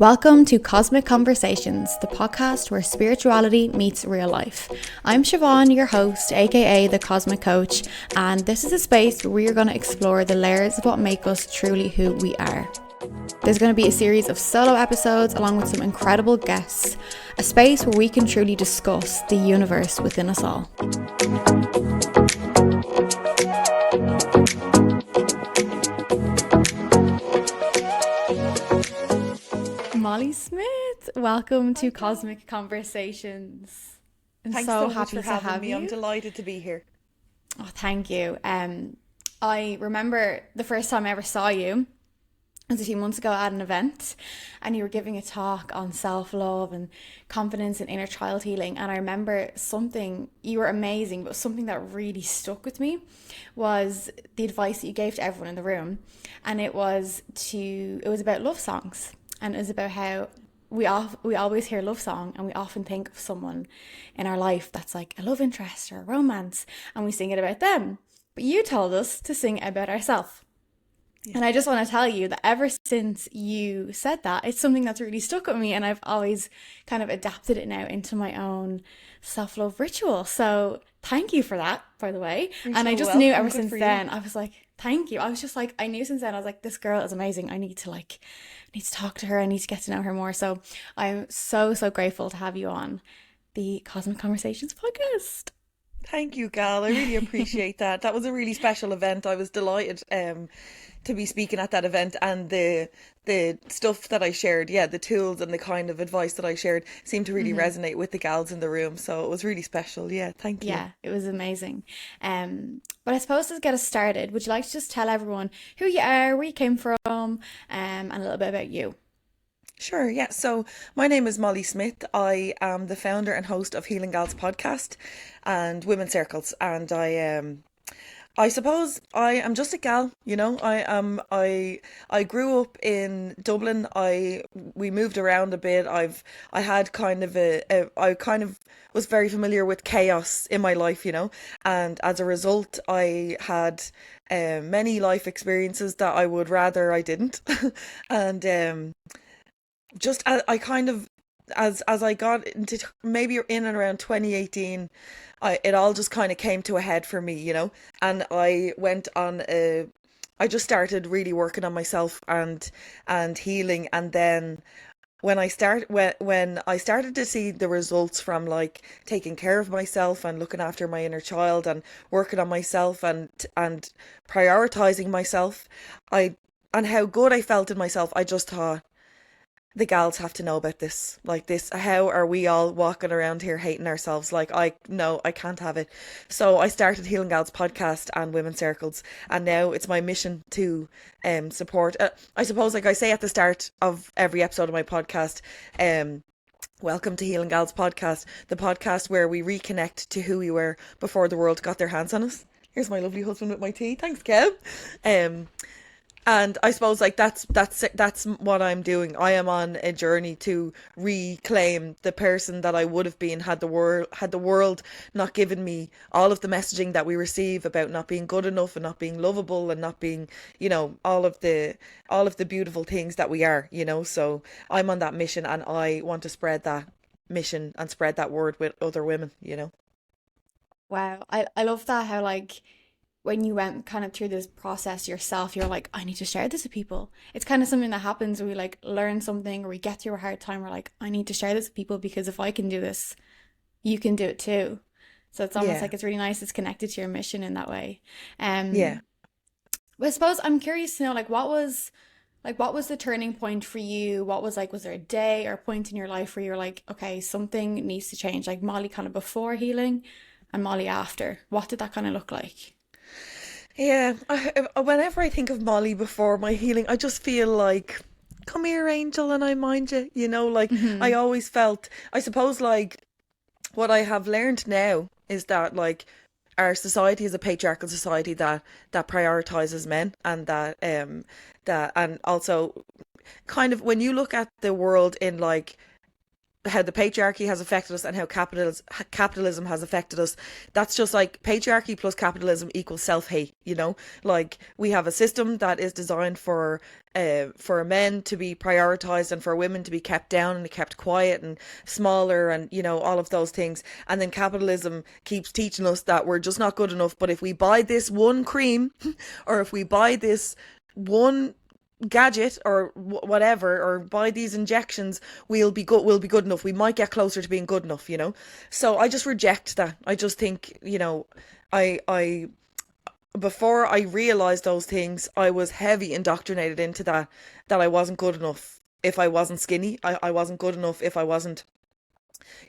Welcome to Cosmic Conversations, the podcast where spirituality meets real life. I'm Siobhan, your host, aka the Cosmic Coach, and this is a space where we are going to explore the layers of what make us truly who we are. There's going to be a series of solo episodes along with some incredible guests, a space where we can truly discuss the universe within us all. Molly Smyth, welcome to Cosmic Conversations. I'm Thanks so so much happy for to having have me. you. I'm delighted to be here. Oh, thank you. I remember the first time I ever saw you was a few months ago at an event, and you were giving a talk on self-love and confidence and inner child healing. And I remember something, you were amazing, but something that really stuck with me was the advice that you gave to everyone in the room. And it was about love songs. And it was about how we always hear a love song and we often think of someone in our life that's like a love interest or a romance, and we sing it about them. But you told us to sing it about ourselves. Yeah. And I just want to tell you that ever since you said that, it's something that's really stuck with me, and I've always kind of adapted it now into my own self-love ritual. So thank you for that, by the way. You're And I so just knew welcome. ever Good since for you. then, I was like, thank you. I was just like, I knew since then, I was like, this girl is amazing. I need to talk to her. I need to get to know her more. So I'm so, so grateful to have you on the Cosmic Conversations podcast. Thank you, Gal. I really appreciate that. That was a really special event. I was delighted to be speaking at that event, and the stuff that I shared, the tools and the kind of advice that I shared seemed to really resonate with the gals in the room. So it was really special. Yeah, thank you. Yeah, it was amazing. But I suppose to get us started, would you like to just tell everyone who you are, where you came from, and a little bit about you? Sure, yeah. So my name is Molly Smyth. I am the founder and host of Healing Gals podcast and Women's Circles, and I suppose I am just a gal, you know. I grew up in Dublin. We moved around a bit. I had kind of I kind of was very familiar with chaos in my life, you know, and as a result, I had many life experiences that I would rather I didn't, and just I kind of as I got into maybe in and around 2018, it all just kind of came to a head for me, you know, and I just started really working on myself and healing, and then when I started to see the results from like taking care of myself and looking after my inner child and working on myself and prioritizing myself, I and how good I felt in myself, I just thought the gals have to know about this. Like this, how are we all walking around here hating ourselves? Like no, I can't have it. So I started Healing Gals podcast and Women's Circles, and now it's my mission to support. I suppose, like I say at the start of every episode of my podcast, welcome to Healing Gals podcast, the podcast where we reconnect to who we were before the world got their hands on us. Here's my lovely husband with my tea. Thanks, Kev. And I suppose like that's what I'm doing. I am on a journey to reclaim the person that I would have been had the world not given me all of the messaging that we receive about not being good enough and not being lovable and not being, you know, all of the beautiful things that we are, you know. So I'm on that mission, and I want to spread that mission and spread that word with other women, you know. Wow, I love that how like when you went kind of through this process yourself, you're like, I need to share this with people. It's kind of something that happens when we like learn something or we get through a hard time. We're like, I need to share this with people because if I can do this, you can do it too. So it's almost Yeah. like it's really nice. It's connected to your mission in that way. Yeah. But I suppose I'm curious to know what was the turning point for you? What was like, was there a day or a point in your life where you're like, okay, something needs to change? Like Molly kind of before healing and Molly after. What did that kind of look like? Yeah, whenever I think of Molly before my healing, I just feel like, come here, angel, and I mind you. You know, like I Mm-hmm. always felt, I suppose, like what I have learned now is that like our society is a patriarchal society that prioritizes men, and that and also kind of when you look at the world in like how the patriarchy has affected us and how capitalism has affected us. That's just like patriarchy plus capitalism equals self-hate, you know? Like we have a system that is designed for men to be prioritized and for women to be kept down and kept quiet and smaller and all of those things. And then capitalism keeps teaching us that we're just not good enough, but if we buy this one cream or if we buy this one gadget or whatever, or buy these injections, we'll be good enough, we might get closer to being good enough, so I just reject that. I just think, I before I realized those things, I was heavy indoctrinated into that I wasn't good enough if I wasn't skinny. I wasn't good enough if I wasn't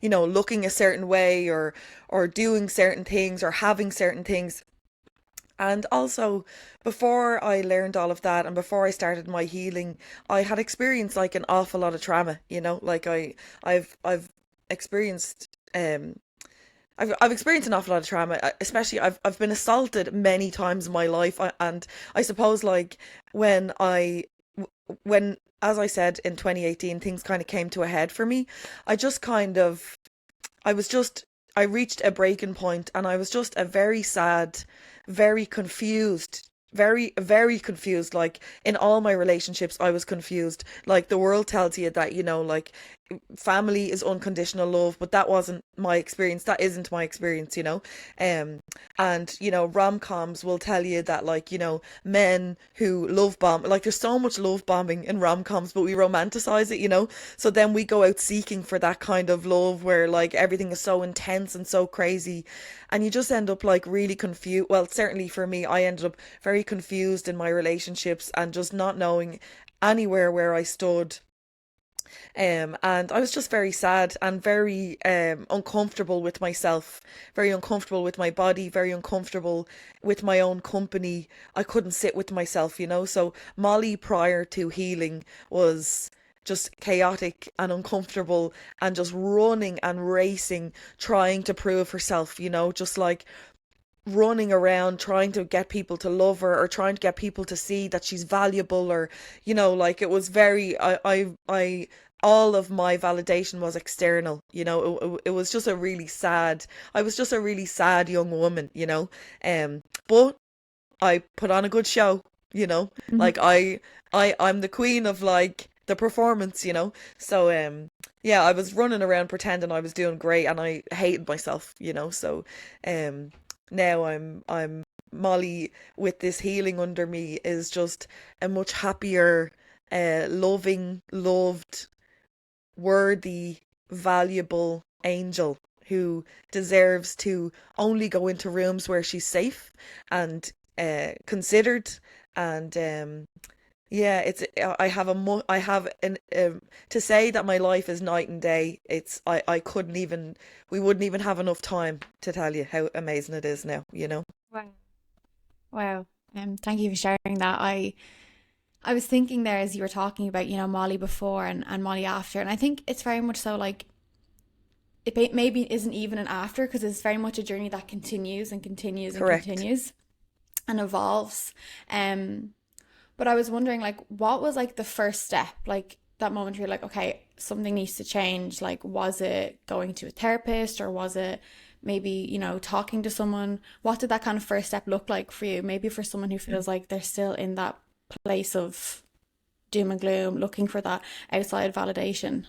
looking a certain way, or doing certain things, or having certain things. And also, before I learned all of that and before I started my healing, I had experienced like an awful lot of trauma, like I've experienced I've experienced an awful lot of trauma, especially I've been assaulted many times in my life, and I suppose like when I when as I said in 2018 things kind of came to a head for me. I just kind of I was just, I reached a breaking point and I was just a very sad, very confused, very confused. Like in all my relationships, I was confused. Like the world tells you that, like family is unconditional love, but that wasn't my experience. That isn't my experience, Um, and, rom-coms will tell you that, like, men who love bomb, like there's so much love bombing in rom-coms, but we romanticize it, So then we go out seeking for that kind of love where like everything is so intense and so crazy. And you just end up like really confused. Well, certainly for me, I ended up very confused in my relationships and just not knowing anywhere where I stood. And I was just very sad and very uncomfortable with myself, very uncomfortable with my body, very uncomfortable with my own company. I couldn't sit with myself, So Molly prior to healing was just chaotic and uncomfortable and just running and racing, trying to prove herself, just like running around trying to get people to love her, or trying to get people to see that she's valuable, or like it was very I all of my validation was external. It was just a really sad, I was just a really sad young woman, but I put on a good show, Mhm. like I'm the queen of like the performance, so yeah, I was running around pretending I was doing great and I hated myself, so um now I'm Molly with this healing under me is just a much happier, loving, loved, worthy, valuable angel who deserves to only go into rooms where she's safe and considered. And yeah, I have I have an to say that my life is night and day. I couldn't even, we wouldn't even have enough time to tell you how amazing it is now. Wow. Wow. Thank you for sharing that. I was thinking there as you were talking about, Molly before and Molly after. And I think it's very much so like maybe isn't even an after, because it's very much a journey that continues and continues and Correct. continues and evolves. Um, but I was wondering, like, what was like the first step, like that moment where you're like, okay, something needs to change. Like, was it going to a therapist, or was it maybe, talking to someone? What did that kind of first step look like for you? Maybe for someone who feels like they're still in that place of doom and gloom, looking for that outside validation.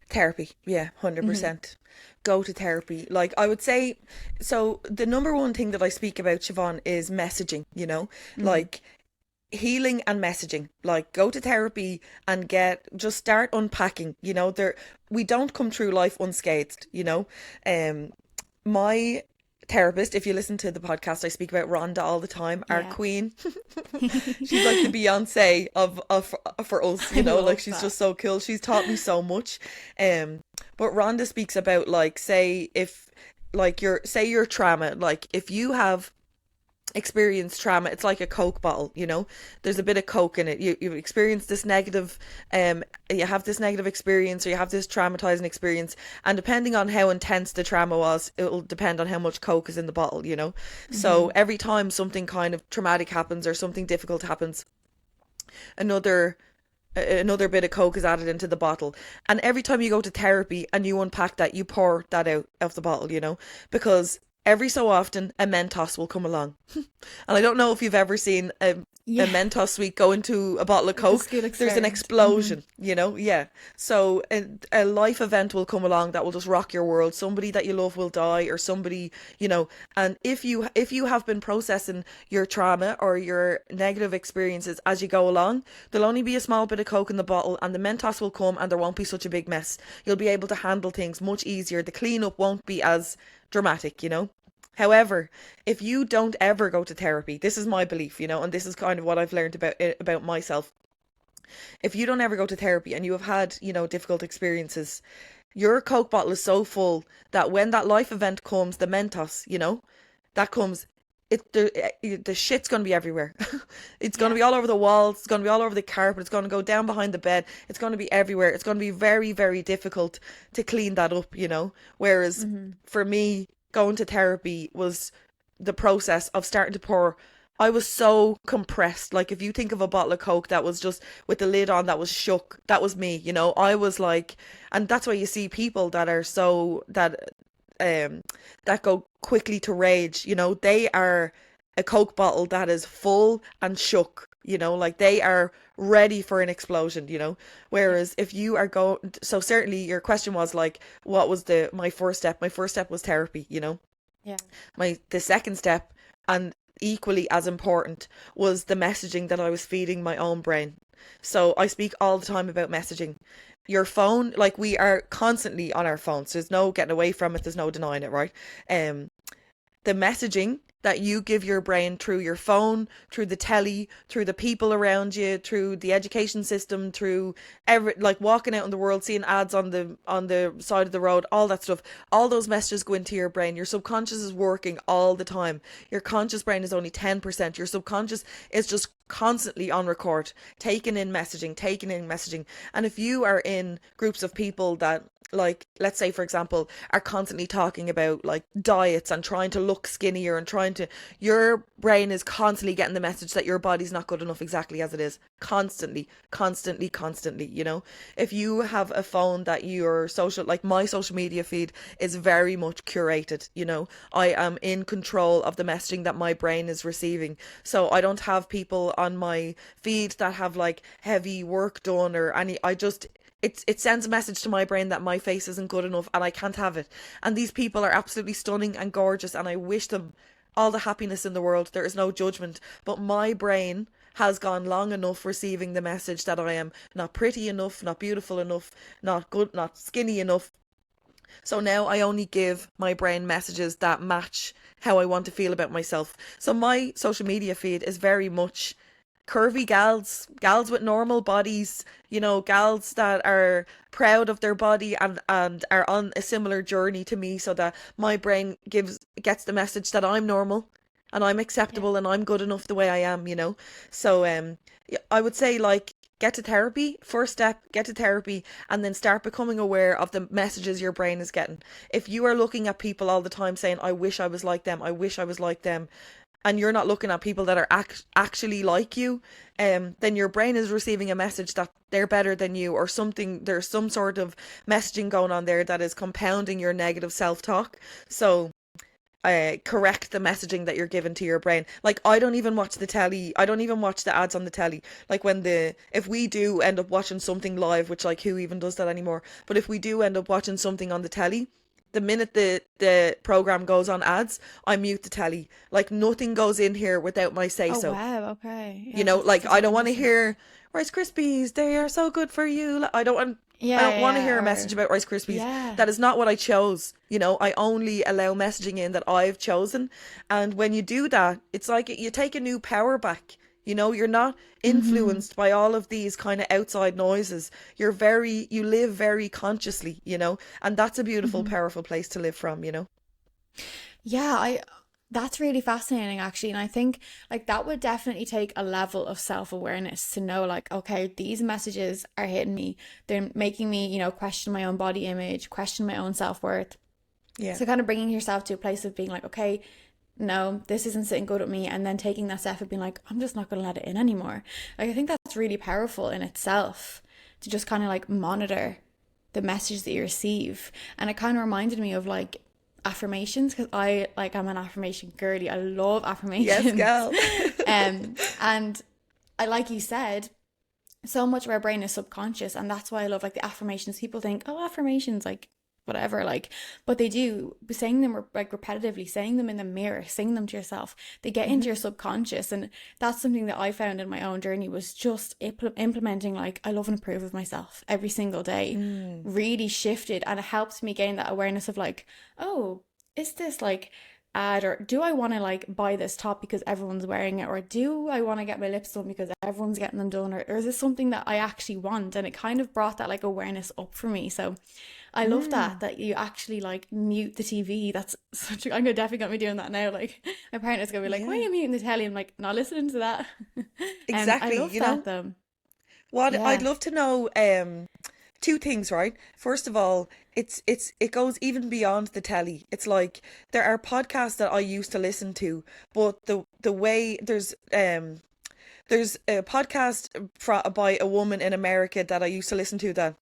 Therapy, yeah, Hmm. 100%. Go to therapy. Like I would say, so the number one thing that I speak about, Siobhan, is messaging, Hmm. like healing and messaging. Like go to therapy and just start unpacking, there, we don't come through life unscathed, um my therapist, if you listen to the podcast, I speak about Rhonda all the time, our Yeah. queen. She's like the Beyonce of for us, I like love she's that. just so cool. She's taught me so much. But Rhonda speaks about like, say if like your trauma, like if you have experience trauma, it's like a Coke bottle, there's a bit of Coke in it. You experience this negative, you have this negative experience, or you have this traumatizing experience, and depending on how intense the trauma was, it will depend on how much Coke is in the bottle, so Hmm. every time something kind of traumatic happens or something difficult happens, another another bit of Coke is added into the bottle. And every time you go to therapy and you unpack that, you pour that out of the bottle, because every so often a Mentos will come along. And I don't know if you've ever seen a Yeah, Mentos sweet go into a bottle of like the Coke. school There's an experiment. explosion, yeah. So a life event will come along that will just rock your world. Somebody that you love will die, or somebody, and if you have been processing your trauma or your negative experiences as you go along, there'll only be a small bit of Coke in the bottle, and the Mentos will come, and there won't be such a big mess. You'll be able to handle things much easier. The cleanup won't be as dramatic. However, if you don't ever go to therapy, this is my belief, and this is kind of what I've learned about myself. If you don't ever go to therapy and you have had, difficult experiences, your Coke bottle is so full that when that life event comes, the Mentos, that comes, the shit's gonna be everywhere. It's gonna Yeah. be all over the walls. It's gonna be all over the carpet. It's gonna go down behind the bed. It's gonna be everywhere. It's gonna be very, very difficult to clean that up. Whereas Hmm. for me, going to therapy was the process of starting to pour. I was so compressed. Like, if you think of a bottle of Coke that was just with the lid on, that was shook, that was me. I was like, and that's why you see people that are so um that go quickly to rage. They are a Coke bottle that is full and shook. Like, they are ready for an explosion. Yeah. Whereas if you are going, so certainly your question was like, what was the my first step? My first step was therapy. Yeah. The second step, and equally as important, was the messaging that I was feeding my own brain. So I speak all the time about messaging. Your phone, like, we are constantly on our phones. There's no getting away from it. There's no denying it, right? Um, the messaging that you give your brain through your phone, through the telly, through the people around you, through the education system, through like walking out in the world, seeing ads on the side of the road, all that stuff. All those messages go into your brain. Your subconscious is working all the time. Your conscious brain is only 10%. Your subconscious is just constantly on record, taking in messaging, taking in messaging. And if you are in groups of people that, like, let's say for example, are constantly talking about like diets and trying to look skinnier and trying to, your brain is constantly getting the message that your body's not good enough exactly as it is, constantly, constantly, constantly. If you have a phone that your social, like my social media feed is very much curated. I am in control of the messaging that my brain is receiving. So I don't have people on my feed that have like heavy work done or any. It sends a message to my brain that my face isn't good enough and I can't have it. And these people are absolutely stunning and gorgeous, and I wish them all the happiness in the world. There is no judgment. But my brain has gone long enough receiving the message that I am not pretty enough, not beautiful enough, not good, not skinny enough. So now I only give my brain messages that match how I want to feel about myself. So my social media feed is very much curvy gals with normal bodies, gals that are proud of their body and are on a similar journey to me, so that my brain gets the message that I'm normal and I'm Yeah. acceptable and I'm good enough the way I am. So yeah, I would say, like, get to therapy. First step, get to therapy, and then start becoming aware of the messages your brain is getting. If you are looking at people all the time saying, I wish I was like them, I wish I was like them, and you're not looking at people that are actually like you, then your brain is receiving a message that they're better than you, or something. There's some sort of messaging going on there that is compounding your negative self-talk. So correct the messaging that you're giving to your brain. Like, I don't even watch the telly. I don't even watch the ads on the telly. Like, if we do end up watching something live, which, like, who even does that anymore? But if we do end up watching something on the telly, the minute the program goes on ads, I mute the telly. Like, nothing goes in here without my say Oh so. wow. Okay. You Yeah, know, that's like, that's I really don't want to interesting. hear Rice Krispies, they are so good for you. Like, I Yeah, don't want to yeah, hear a message or about Rice Krispies. yeah. That is not what I chose. I only allow messaging in that I've chosen. And when you do that, it's like you take a new power back. You're not Mm-hmm. influenced by all of these kind of outside noises. You live very consciously. And that's a beautiful, Mm-hmm. powerful place to live from. Yeah, I that's really fascinating actually. And I think like that would definitely take a level of self-awareness to know like, okay, these messages are hitting me. They're making me, question my own body image, question my own self-worth. Yeah. So kind of bringing yourself to a place of being like, okay, no, this isn't sitting good with me, and then taking that step and being like, I'm just not going to let it in anymore. Like, I think that's really powerful in itself to just kind of like monitor the message that you receive. And it kind of reminded me of like affirmations, because I'm an affirmation girly. I love Yes, affirmations. gal. And I, like you said, so much of our brain is subconscious, and that's why I love like the affirmations. People think, oh, affirmations, like whatever, like, but they do, saying them like repetitively, saying them in the mirror, saying them to yourself, they get into Hmm. your subconscious. And that's something that I found in my own journey, was just implementing like, I love and approve of myself every single day, Mm. really shifted, and it helps me gain that awareness of like, oh, is this like ad, or do I want to like buy this top because everyone's wearing it, or do I want to get my lips done because everyone's getting them done, or is this something that I actually want? And it kind of brought that like awareness up for me. So I love Mm. that you actually like mute the TV. That's such a, I'm gonna definitely got me doing that now. Like my partner's gonna be like, why are Yeah, you muting the telly? I'm like, not listening to that. And I exactly. love that though. What I'd Yeah. love to know, two things, right? First of all, it goes even beyond the telly. It's like there are podcasts that I used to listen to, but the way there's a podcast by a woman in America that I used to listen to that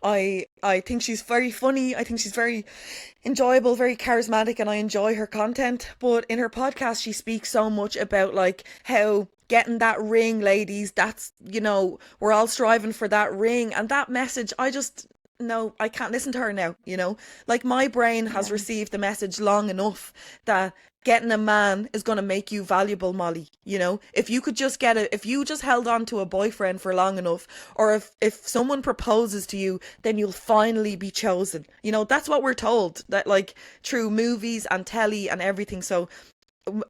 I think she's very funny. I think she's very enjoyable, very charismatic, and I enjoy her content. But in her podcast, she speaks so much about like how getting that ring, ladies, that's, we're all striving for that ring. And that message, I just, no, I can't listen to her now. Like my brain has Yeah. received the message long enough that getting a man is going to make you valuable, Molly. If you could just if you just held on to a boyfriend for long enough, or if someone proposes to you, then you'll finally be chosen. That's what we're told, that like through movies and telly and everything. So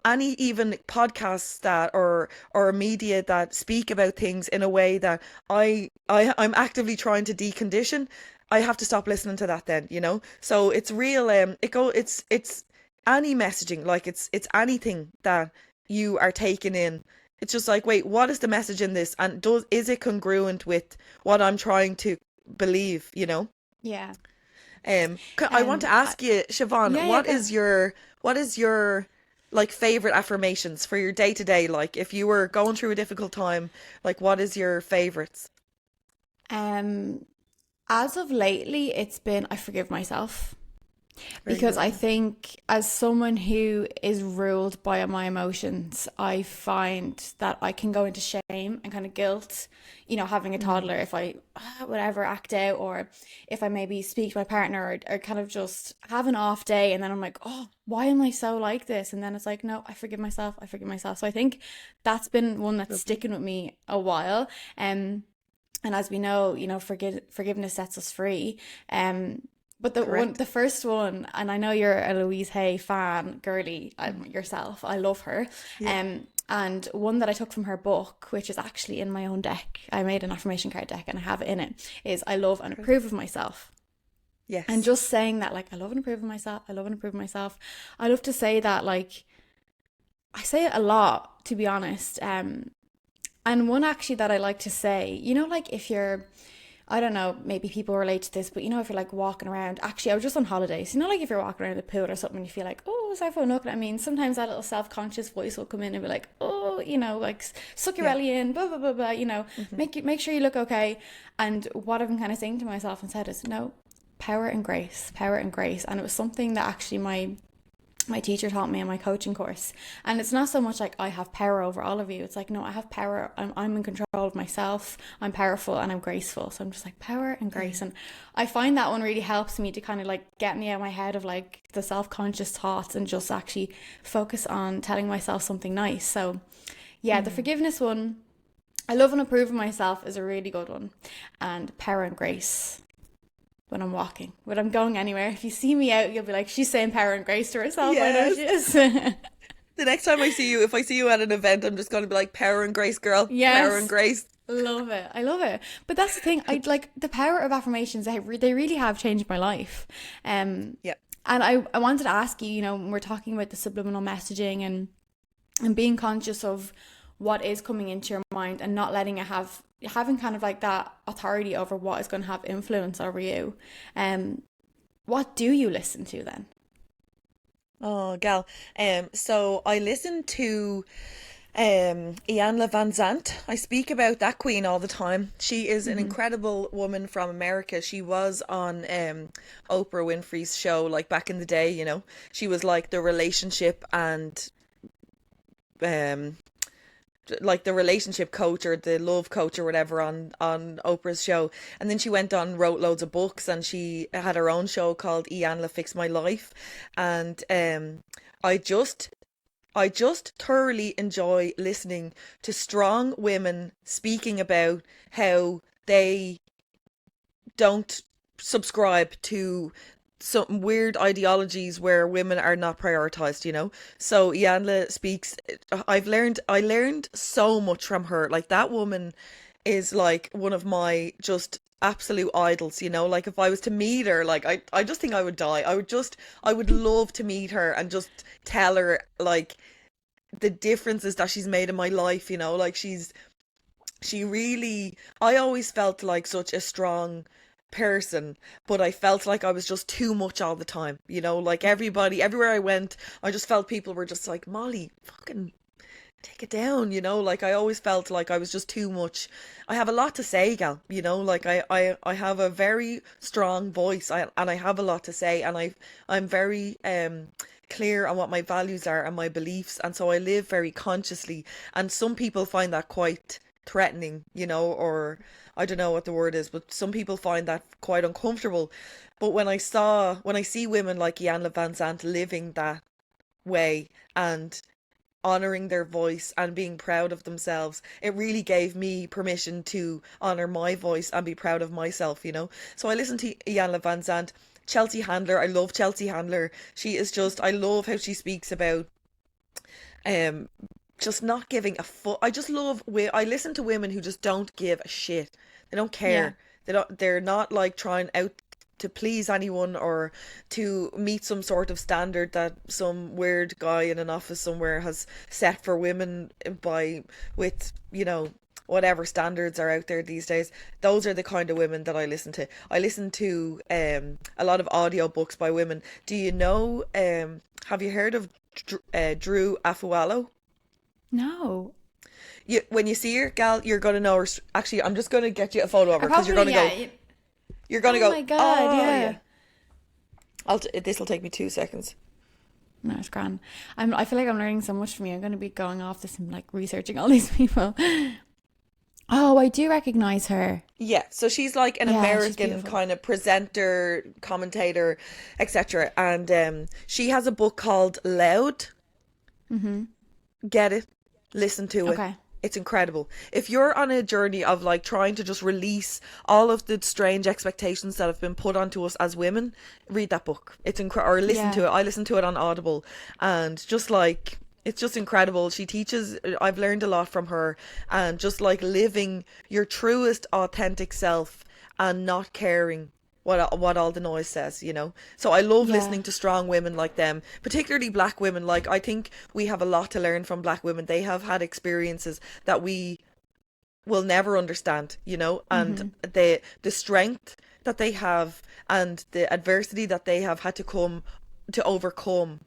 any even podcasts that or media that speak about things in a way that I'm actively trying to decondition, I have to stop listening to that then. So it's real, it's any messaging, like it's anything that you are taking in. It's just like, wait, what is the message in this, and is it congruent with what I'm trying to believe? Yeah. I want to I, ask you, Siobhan, yeah, yeah, what is your like favorite affirmations for your day to day? Like if you were going through a difficult time, like what is your favorites? um as of lately, it's been, I forgive myself. Very Because good. I think, as someone who is ruled by my emotions, I find that I can go into shame and kind of guilt, having a Mm. toddler, if I whatever act out, or if I maybe speak to my partner, or kind of just have an off day, and then I'm like, oh, why am I so like this? And then it's like, no, I forgive myself. I forgive myself. So I think that's been one that's Lovely. sticking with me a while. And as we know, forgiveness sets us free. Um, but Correct. the first one, and I know you're a Louise Hay fan, girly, Mm. yourself. I love her. Yeah. And one that I took from her book, which is actually in my own deck. I made an affirmation card deck and I have it in it. Is I love and Great. approve of myself. And Yes. just saying that, like, I love and approve of myself. I love and approve of myself. I love to say that, like, I say it a lot, to be honest. And one actually that I like to say, like if you're, I don't know, maybe people relate to this, but if you're like walking around, actually, I was just on holidays, like if you're walking around the pool or something and you feel like, oh, is everyone looking at me? And sometimes that little self conscious voice will come in and be like, oh, like suck your Yeah. belly in, blah, blah, blah, blah, Hmm. make sure you look okay. And what I've been kind of saying to myself instead is, no, power and grace, power and grace. And it was something that actually my teacher taught me in my coaching course. And it's not so much like I have power over all of you. It's like, no, I have power. I'm in control of myself. I'm powerful and I'm graceful. So I'm just like power and grace. Yeah. And I find that one really helps me to kind of like get me out of my head of like the self-conscious thoughts and just actually focus on telling myself something nice. So yeah, the Mm. forgiveness one, I love and approve of myself, is a really good one. And power and grace, when I'm walking, when I'm going anywhere. If you see me out, you'll be like, she's saying power and grace to herself. I know Yes. she is. The next time I see you, if I see you at an event, I'm just going to be like, power and grace, girl. Power and Yes. grace. Love it. I love it. But that's the thing. I like the power of affirmations. They really have changed my life. Um, Yeah. and I wanted to ask you, when we're talking about the subliminal messaging and being conscious of what is coming into your mind and not letting it having kind of like that authority over what is going to have influence over you. Um, what do you listen to then? Oh, gal. So I listened to Ianla Van Zant. I speak about that queen all the time. She is an Hmm. incredible woman from America. She was on Oprah Winfrey's show like back in the day, you know. She was like the relationship and um like the relationship coach or the love coach or whatever on Oprah's show. And then she went on, wrote loads of books, and she had her own show called Ianla Fix My Life. And I just I just thoroughly enjoy listening to strong women speaking about how they don't subscribe to some weird ideologies where women are not prioritized, you know. So Yanla speaks. I learned so much from her. Like that woman is like one of my just absolute idols, you know. Like if I was to meet her, like I just think I would die. I would love to meet her and just tell her like the differences that she's made in my life, you know. Like she really, I always felt like such a strong person, but I felt like I was just too much all the time, you know. Like everybody, everywhere I went, I just felt people were just like, Molly, fucking take it down, you know. Like I always felt like I was just too much. I have a lot to say, gal, you know. Like I have a very strong voice, and I have a lot to say, and I'm very clear on what my values are and my beliefs, and so I live very consciously. And some people find that quite threatening, you know, or I don't know what the word is, but some people find that quite uncomfortable. But when I see women like Jan Van Sant living that way and honoring their voice and being proud of themselves, it really gave me permission to honor my voice and be proud of myself, you know. So I listened to Iyanla Van Zandt. Chelsea Handler, I love Chelsea Handler. She is just, I love how she speaks about um just not giving a fuck. I just love I listen to women who just don't give a shit. They don't Yeah. care. They're not like trying out to please anyone or to meet some sort of standard that some weird guy in an office somewhere has set for women by with, you know, whatever standards are out there these days. Those are the kind of women that I listen to. I listen to a lot of audio books by women. Do you know have you heard of Drew Afualo? No. When you see her, gal, you're gonna know her. Actually, I'm just gonna get you a photo of I her because probably, yeah. you're gonna Oh go, my God, oh yeah. yeah. This will take me 2 seconds. No, it's grand. I feel like I'm learning so much from you. I'm going to be going off this and like researching all these people. Oh, I do recognize her. Yeah, so she's like an Yeah, she's American beautiful. kind of presenter, commentator, etc. And she has a book called Loud. Mm-hmm. Get it, listen to it. Okay. It's incredible. If you're on a journey of like trying to just release all of the strange expectations that have been put onto us as women, read that book. It's incredible. Or listen Yeah. to it. I listen to it on Audible, and just like it's just incredible. She teaches. I've learned a lot from her, and just like living your truest, authentic self, and not caring what all the noise says, you know. So I love Yeah. listening to strong women like them, particularly black women. Like I think we have a lot to learn from black women. They have had experiences that we will never understand, you know, and Mm-hmm. the strength that they have and the adversity that they have had to come to overcome.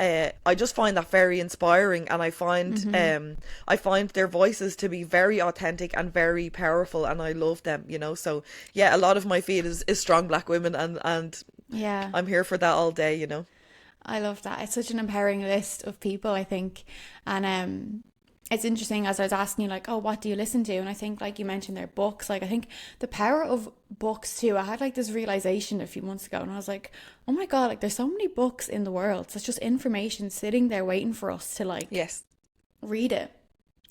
I just find that very inspiring, and Mm-hmm. I find their voices to be very authentic and very powerful, and I love them, you know. So yeah, a lot of my feed is strong black women, and Yeah. I'm here for that all day, you know. I love that. It's such an empowering list of people, I think. And it's interesting as I was asking you, like, oh, what do you listen to? And I think, like you mentioned, their books. Like, I think the power of books too. I had like this realization a few months ago, and I was like, oh my God, like, there's so many books in the world. So it's just information sitting there waiting for us to like Yes. read it.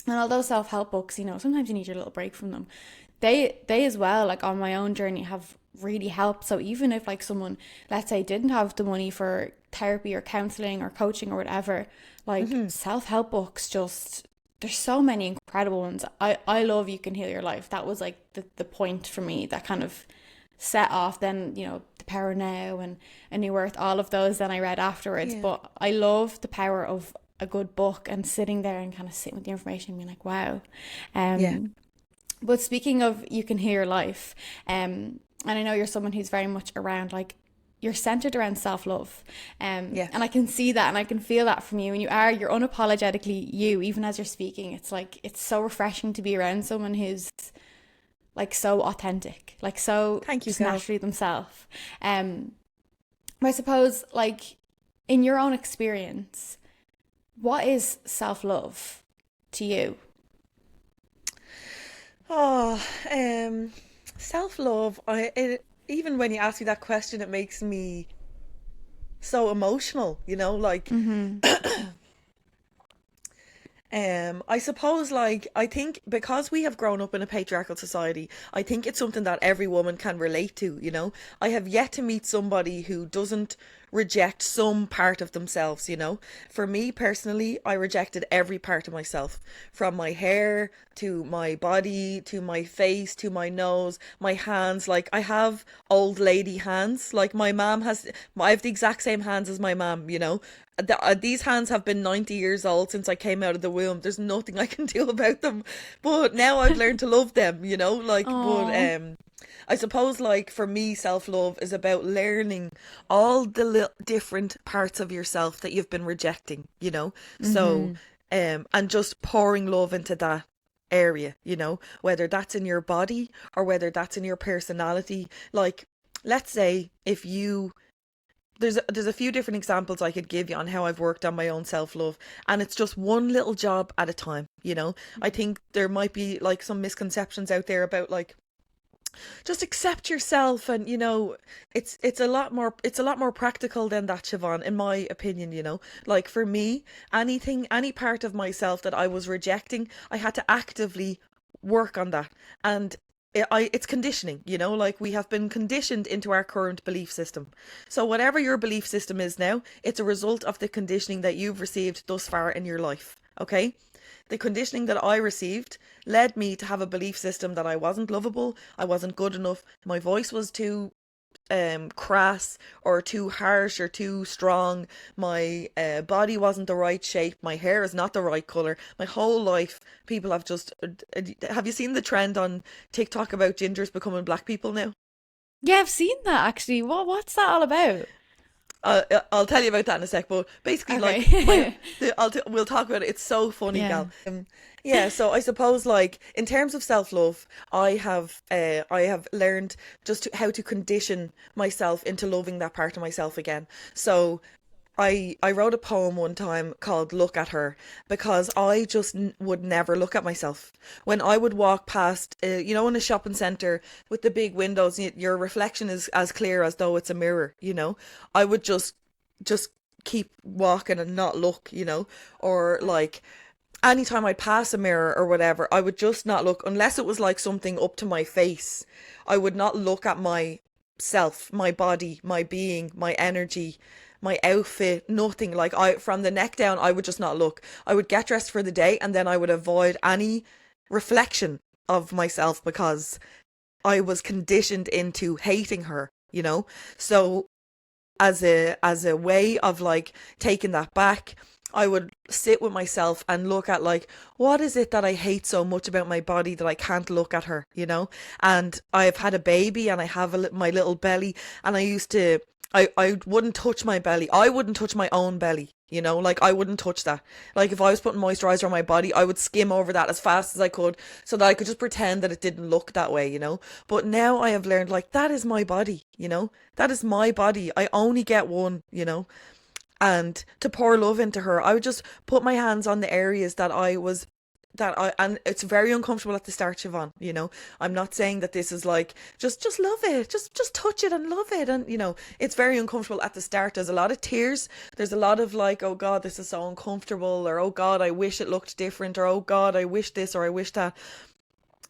And although self-help books, sometimes you need your little break from them. They as well, like on my own journey, have really helped. So even if like someone, let's say, didn't have the money for therapy or counseling or coaching or whatever, like Hmm. self-help books, just there's so many incredible ones. I love You Can Heal Your Life. That was like the point for me that kind of set off then, The Power Now and A New Earth, all of those then I read afterwards. Yeah. But I love the power of a good book and sitting there and kind of sitting with the information and being like, wow. Yeah. Um, but speaking of You Can Hear Your Life, and I know you're someone who's very much around like you're centered around self-love, and I Yes. can see that and I can feel that from you, and you're unapologetically you, even as you're speaking. It's like it's so refreshing to be around someone who's like so authentic, like so Thank you, just Cal. naturally themselves. um but I suppose, like, in your own experience, what is self-love to you? Oh, self-love. Even when you ask me that question, it makes me so emotional, like Mm-hmm. I suppose, like, I think because we have grown up in a patriarchal society, I think it's something that every woman can relate to. I have yet to meet somebody who doesn't reject some part of themselves. For me personally, I rejected every part of myself, from my hair to my body to my face to my nose, my hands. Like, I have old lady hands. Like, my mom has, I have the exact same hands as my mom. These hands have been 90 years old since I came out of the womb. There's nothing I can do about them. But now I've learned to love them. Oh. I suppose, like, for me, self-love is about learning all the different parts of yourself that you've been rejecting. So, Mm-hmm. and just pouring love into that area, whether that's in your body or whether that's in your personality. Like, let's say if you there's a few different examples I could give you on how I've worked on my own self-love, and it's just one little job at a time. I think there might be like some misconceptions out there about, like, just accept yourself, and it's a lot more practical than that, Siobhan, in my opinion. Like, for me, any part of myself that I was rejecting, I had to actively work on that. And it's conditioning. Like, we have been conditioned into our current belief system. So whatever your belief system is now, it's a result of the conditioning that you've received thus far in your life. Okay? The conditioning that I received led me to have a belief system that I wasn't lovable, I wasn't good enough, my voice was too crass or too harsh or too strong, my body wasn't the right shape, my hair is not the right color. My whole life, people have just. Have you seen the trend on TikTok about gingers becoming black people now? Yeah, I've seen that actually. What's that all about? I'll tell you about that in a sec. But basically, like, Okay. we'll talk about it. It's so funny, Yeah. gal. Yeah. So I suppose, like, in terms of self love, I have learned just how to condition myself into loving that part of myself again. So I wrote a poem one time called "Look at Her" because I just would never look at myself. When I would walk past, in a shopping centre with the big windows, your reflection is as clear as though it's a mirror. I would just keep walking and not look. Or, like, anytime I'd pass a mirror or whatever, I would just not look unless it was like something up to my face. I would not look at myself, my body, my being, my energy, my outfit, nothing. Like, I from the neck down, I would just not look. I would get dressed for the day and then I would avoid any reflection of myself because I was conditioned into hating her. So, as a way of, like, taking that back, I would sit with myself and look at, like, what is it that I hate so much about my body that I can't look at her. And I've had a baby and I have my little belly, and I wouldn't touch my belly. I wouldn't touch my own belly. Like, I wouldn't touch that. Like, if I was putting moisturizer on my body, I would skim over that as fast as I could so that I could just pretend that it didn't look that way. But now I have learned, like, that is my body. That is my body. I only get one. And to pour love into her, I would just put my hands on the areas and it's very uncomfortable at the start, Siobhan. I'm not saying that this is like, just love it, just touch it and love it. And it's very uncomfortable at the start. There's a lot of tears. There's a lot of, like, oh God, this is so uncomfortable, or oh God, I wish it looked different, or oh God, I wish this, or I wish that.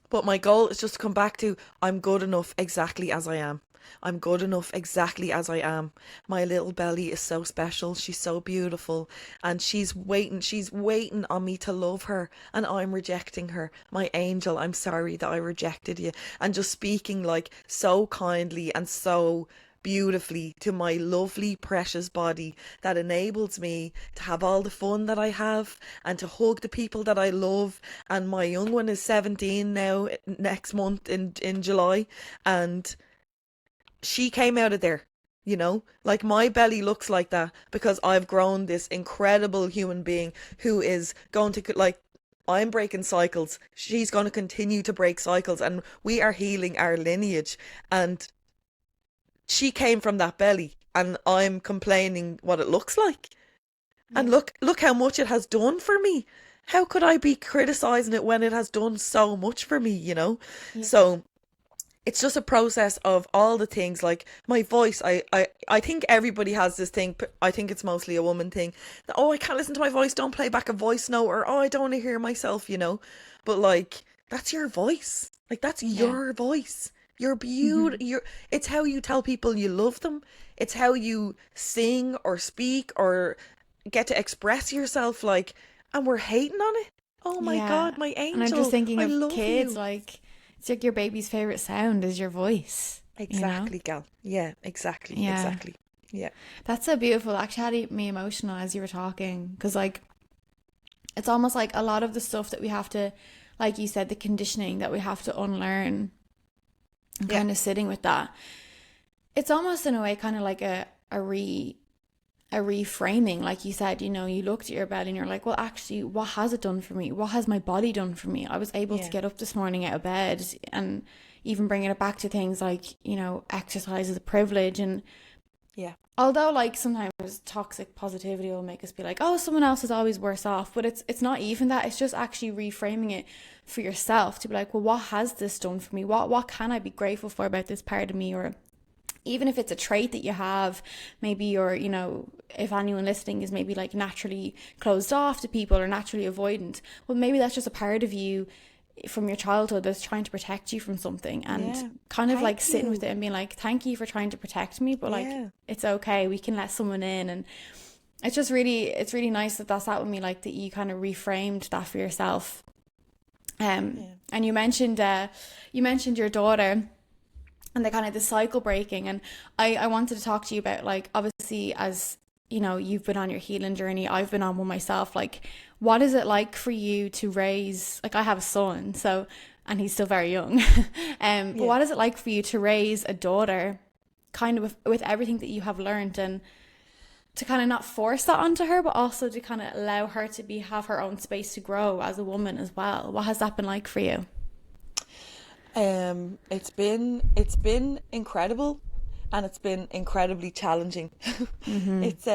But my goal is just to come back to, I'm good enough exactly as I am. I'm good enough exactly as I am. My little belly is so special. She's so beautiful. And she's waiting on me to love her. And I'm rejecting her. My angel, I'm sorry that I rejected you. And just speaking, like, so kindly and so beautifully to my lovely, precious body that enables me to have all the fun that I have and to hug the people that I love. And my young one is 17 now, next month in July. And she came out of there. You know, like my belly looks like that because I've grown this incredible human being who is going to, like, I'm breaking cycles. She's going to continue to break cycles, and we are healing our lineage. And she came from that belly, and I'm complaining what it looks like. And Yeah. look how much it has done for me. How could I be criticizing it when it has done so much for me, you know? Yeah. So it's just a process of all the things, like my voice. I think everybody has this thing. I think it's mostly a woman thing that, oh, I can't listen to my voice, don't play back a voice note, or oh, I don't want to hear myself, you know. But like, that's your voice, like that's Yeah. your voice. You're beautiful. Hmm. It's how you tell people you love them. It's how you sing or speak or get to express yourself, like, and we're hating on it. Oh my Yeah. God, my And I'm just angel, thinking I of love kids, you. like it's like your baby's favorite sound is your voice, you know? Exactly, gal. Yeah, exactly, Yeah. exactly. Yeah, That's so beautiful. Actually had me emotional as you were talking because like it's almost like a lot of the stuff that we have to, like you said, the conditioning that we have to unlearn and yeah, kind of sitting with that. It's almost in a way kind of like a reframing, like you said, you looked at your bed and you're like, well, actually, what has it done for me? What has my body done for me? I was able to yeah, get up this morning out of bed, and even bringing it back to things like, exercise is a privilege. And yeah, although like sometimes toxic positivity will make us be like, oh, someone else is always worse off, but it's not even that. It's just actually reframing it for yourself to be like, well, what has this done for me? What can I be grateful for about this part of me? Or even if it's a trait that you have, maybe you're, if anyone listening is maybe like naturally closed off to people or naturally avoidant, well, maybe that's just a part of you from your childhood that's trying to protect you from something, and yeah. kind of like Thank sitting with you. it and being like, thank you for trying to protect me, but like, Yeah, it's okay, we can let someone in. And it's really nice that that's that with me, like that you kind of reframed that for yourself. yeah, And you mentioned your daughter and the kind of the cycle breaking, and I wanted to talk to you about, like, obviously, as you've been on your healing journey, I've been on one myself, like, what is it like for you to raise, like, I have a son, so, and he's still very young, but yeah. what is it like for you to raise a daughter kind of with everything that you have learned, and to kind of not force that onto her, but also to kind of allow her to have her own space to grow as a woman as well? What has that been like for you? It's been incredible, and it's been incredibly challenging. Mm-hmm. It's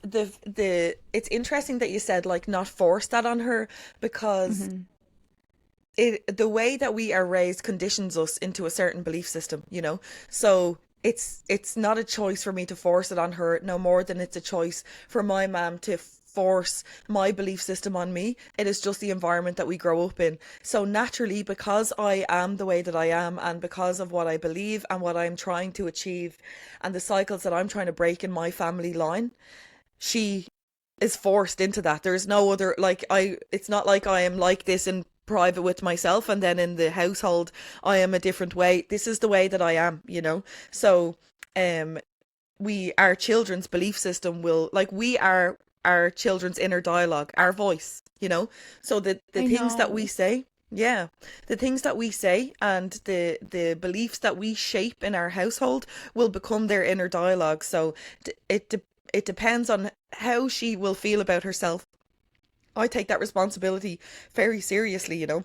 the it's interesting that you said, like, not force that on her, because Mm-hmm. the way that we are raised conditions us into a certain belief system, you know. So it's not a choice for me to force it on her, no more than it's a choice for my mom to force my belief system on me. It is just the environment that we grow up in. So naturally, because I am the way that I am, and because of what I believe and what I'm trying to achieve, and the cycles that I'm trying to break in my family line, she is forced into that. There's no other, like, it's not like I am like this in private with myself and then in the household I am a different way. This is the way that I am, you know. So um our children's belief system will, like, we are our children's inner dialogue, our voice, you know. So the I things that we know. say, yeah, the things that we say and the beliefs that we shape in our household will become their inner dialogue. So it depends on how she will feel about herself. I take that responsibility very seriously, you know.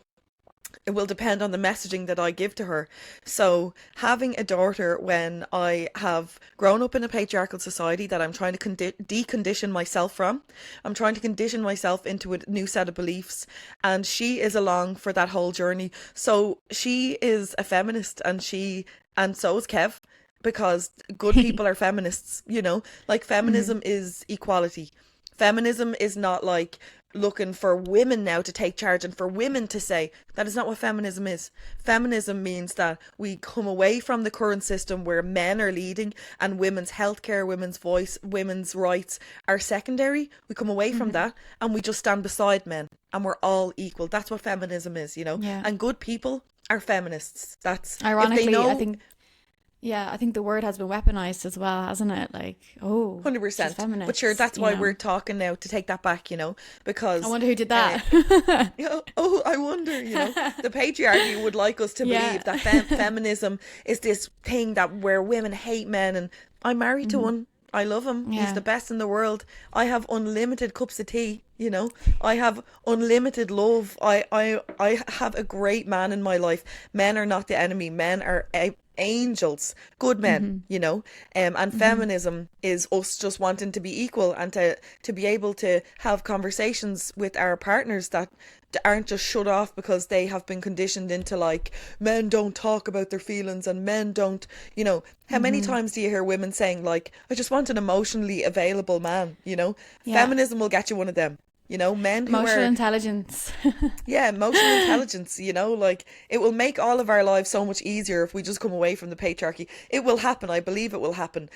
It will depend on the messaging that I give to her. So, having a daughter when I have grown up in a patriarchal society that I'm trying to decondition myself from, I'm trying to condition myself into a new set of beliefs, and she is along for that whole journey. So, she is a feminist, and so is Kev, because good people are feminists, you know? Like, Hmm. feminism is equality. Feminism is not like looking for women now to take charge and for women to say. That is not what feminism is. Feminism means that we come away from the current system where men are leading and women's healthcare, women's voice, women's rights are secondary. We come away from Hmm. that and we just stand beside men and we're all equal. That's what feminism is, you know? Yeah. And good people are feminists. That's, if they Ironically, I know, think, Yeah, I think the word has been weaponized as well, hasn't it? Like, oh, she's 100%. But sure, feminist, that's why we're talking now to take that back, I because wonder who did uh, that. oh, I wonder, the patriarchy would like us to Yeah. believe that feminism is this thing that where women hate men, and I'm married to Hmm. one. I love him. He's Yeah. the best in the world. I have unlimited cups of tea. I have unlimited love. I have a great man in my life. Men are not the enemy. Men are angels, good men, Hmm. and Hmm. feminism is us just wanting to be equal and to be able to have conversations with our partners that aren't just shut off because they have been conditioned into like men don't talk about their feelings and men don't, how many Hmm. times do you hear women saying like, I just want an emotionally available man. Yeah. Feminism will get you one of them. Men who Emotional are, intelligence. yeah, emotional intelligence, like it will make all of our lives so much easier if we just come away from the patriarchy. It will happen. I believe it will happen.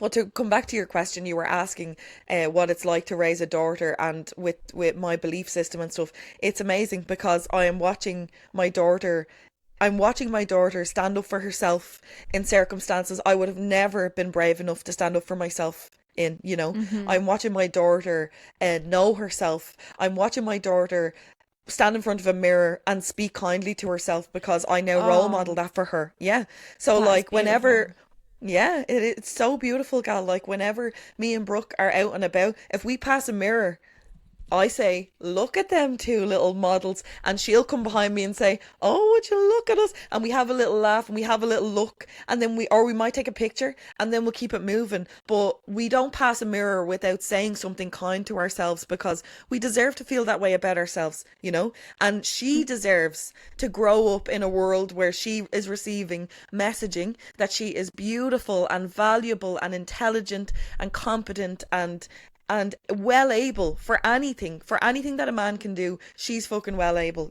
But to come back to your question, you were asking what it's like to raise a daughter, and with my belief system and stuff, it's amazing because I'm watching my daughter stand up for herself in circumstances I would have never been brave enough to stand up for myself in. Hmm. I'm watching my daughter know herself. I'm watching my daughter stand in front of a mirror and speak kindly to herself because I now role model Oh, that for her. Yeah. So that is like beautiful. whenever yeah, it's so beautiful, gal. Like whenever me and Brooke are out and about, if we pass a mirror, I say, look at them two little models, and she'll come behind me and say, oh, would you look at us? And we have a little laugh and we have a little look, and then we might take a picture and then we'll keep it moving. But we don't pass a mirror without saying something kind to ourselves because we deserve to feel that way about ourselves. And she deserves to grow up in a world where she is receiving messaging that she is beautiful and valuable and intelligent and competent and well able for anything that a man can do. She's fucking well able.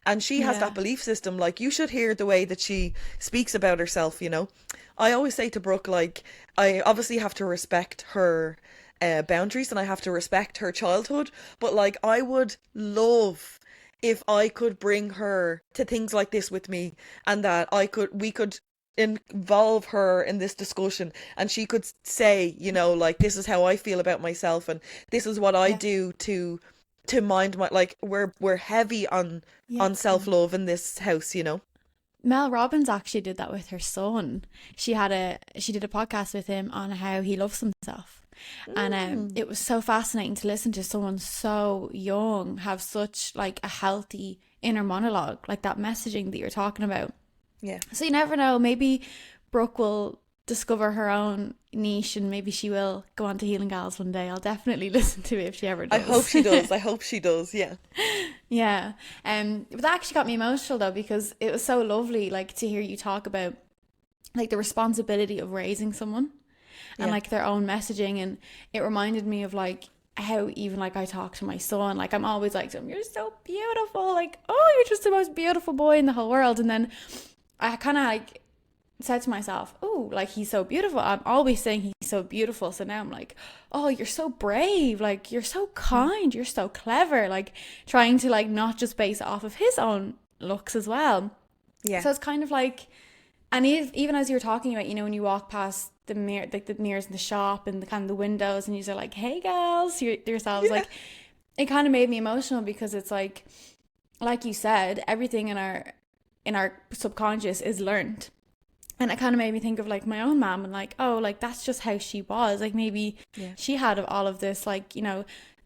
And she has that Yeah. belief system. Like, you should hear the way that she speaks about herself. I always say to Brooke, like, I obviously have to respect her boundaries and I have to respect her childhood, but like, I would love if I could bring her to things like this with me, and that we could involve her in this discussion, and she could say, like, this is how I feel about myself and this is what I Yeah. do to mind my, like, we're heavy on Yeah. self-love in this house. Mel Robbins actually did that with her son. She did a podcast with him on how he loves himself. And Mm, it was so fascinating to listen to someone so young have such like a healthy inner monologue, like that messaging that you're talking about. yeah. So you never know, maybe Brooke will discover her own niche and maybe she will go on to Healing Gals one day. I'll definitely listen to it if she ever I hope does. she does. I hope she does. Yeah. Yeah. But that actually got me emotional though because it was so lovely like to hear you talk about like the responsibility of raising someone and Yeah. like their own messaging, and it reminded me of like how even like I talk to my son, like I'm always like to him, you're so beautiful, like, oh, you're just the most beautiful boy in the whole world. And then I kind of like said to myself, oh, like he's so beautiful. I'm always saying he's so beautiful. So now I'm like, oh, you're so brave. Like you're so Mm, kind. You're so clever. Like trying to like not just base it off of his own looks as well. yeah. So it's kind of like, and even as you were talking about, when you walk past the mirror, like the mirrors in the shop and the kind of the windows, and you're like, hey, girls, yourselves, Yeah. like it kind of made me emotional because it's like you said, everything in our subconscious is learned. And it kind of made me think of like my own mom and like, oh, like that's just how she was. Like maybe Yeah. she had all of this, like,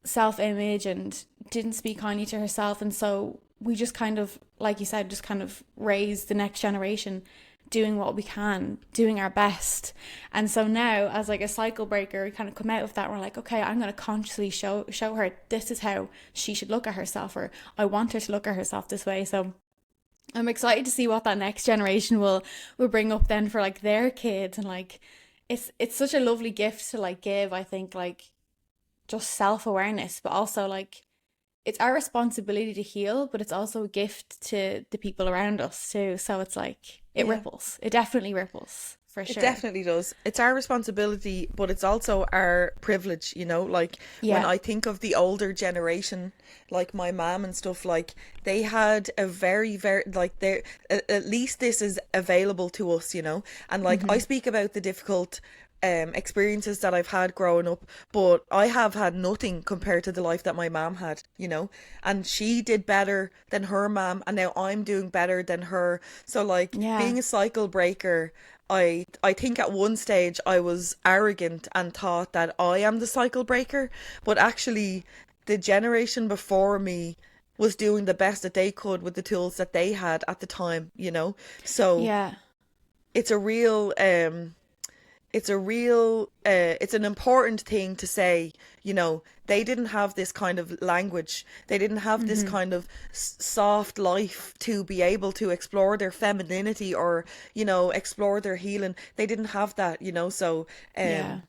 self image and didn't speak kindly to herself. And so we just kind of, like you said, just kind of raise the next generation doing what we can, doing our best. And so now as like a cycle breaker, we kind of come out of that. We're like, okay, I'm going to consciously show her this is how she should look at herself, or I want her to look at herself this way. So I'm excited to see what that next generation will bring up then for like their kids. And like it's such a lovely gift to like give, I think, like just self-awareness, but also like it's our responsibility to heal, but it's also a gift to the people around us too. So it's like it Yeah. ripples. It definitely ripples. for It sure. definitely does. It's our responsibility, but it's also our privilege, you know? Like when Yeah. I think of the older generation, like my mom and stuff, like they had a very, like they at least this is available to us, you know? And like I Hmm. speak about the difficult experiences that I've had growing up, but I have had nothing compared to the life that my mom had, you know? And she did better than her mom, and now I'm doing better than her. So like Yeah. being a cycle breaker, I think at one stage I was arrogant and thought that I am the cycle breaker, but actually the generation before me was doing the best that they could with the tools that they had at the time, you know? So Yeah. it's a real it's an important thing to say, you know, they didn't have this kind of language, they didn't have this Hmm. kind of soft life to be able to explore their femininity or, you know, explore their healing. They didn't have that, you know. So Yeah.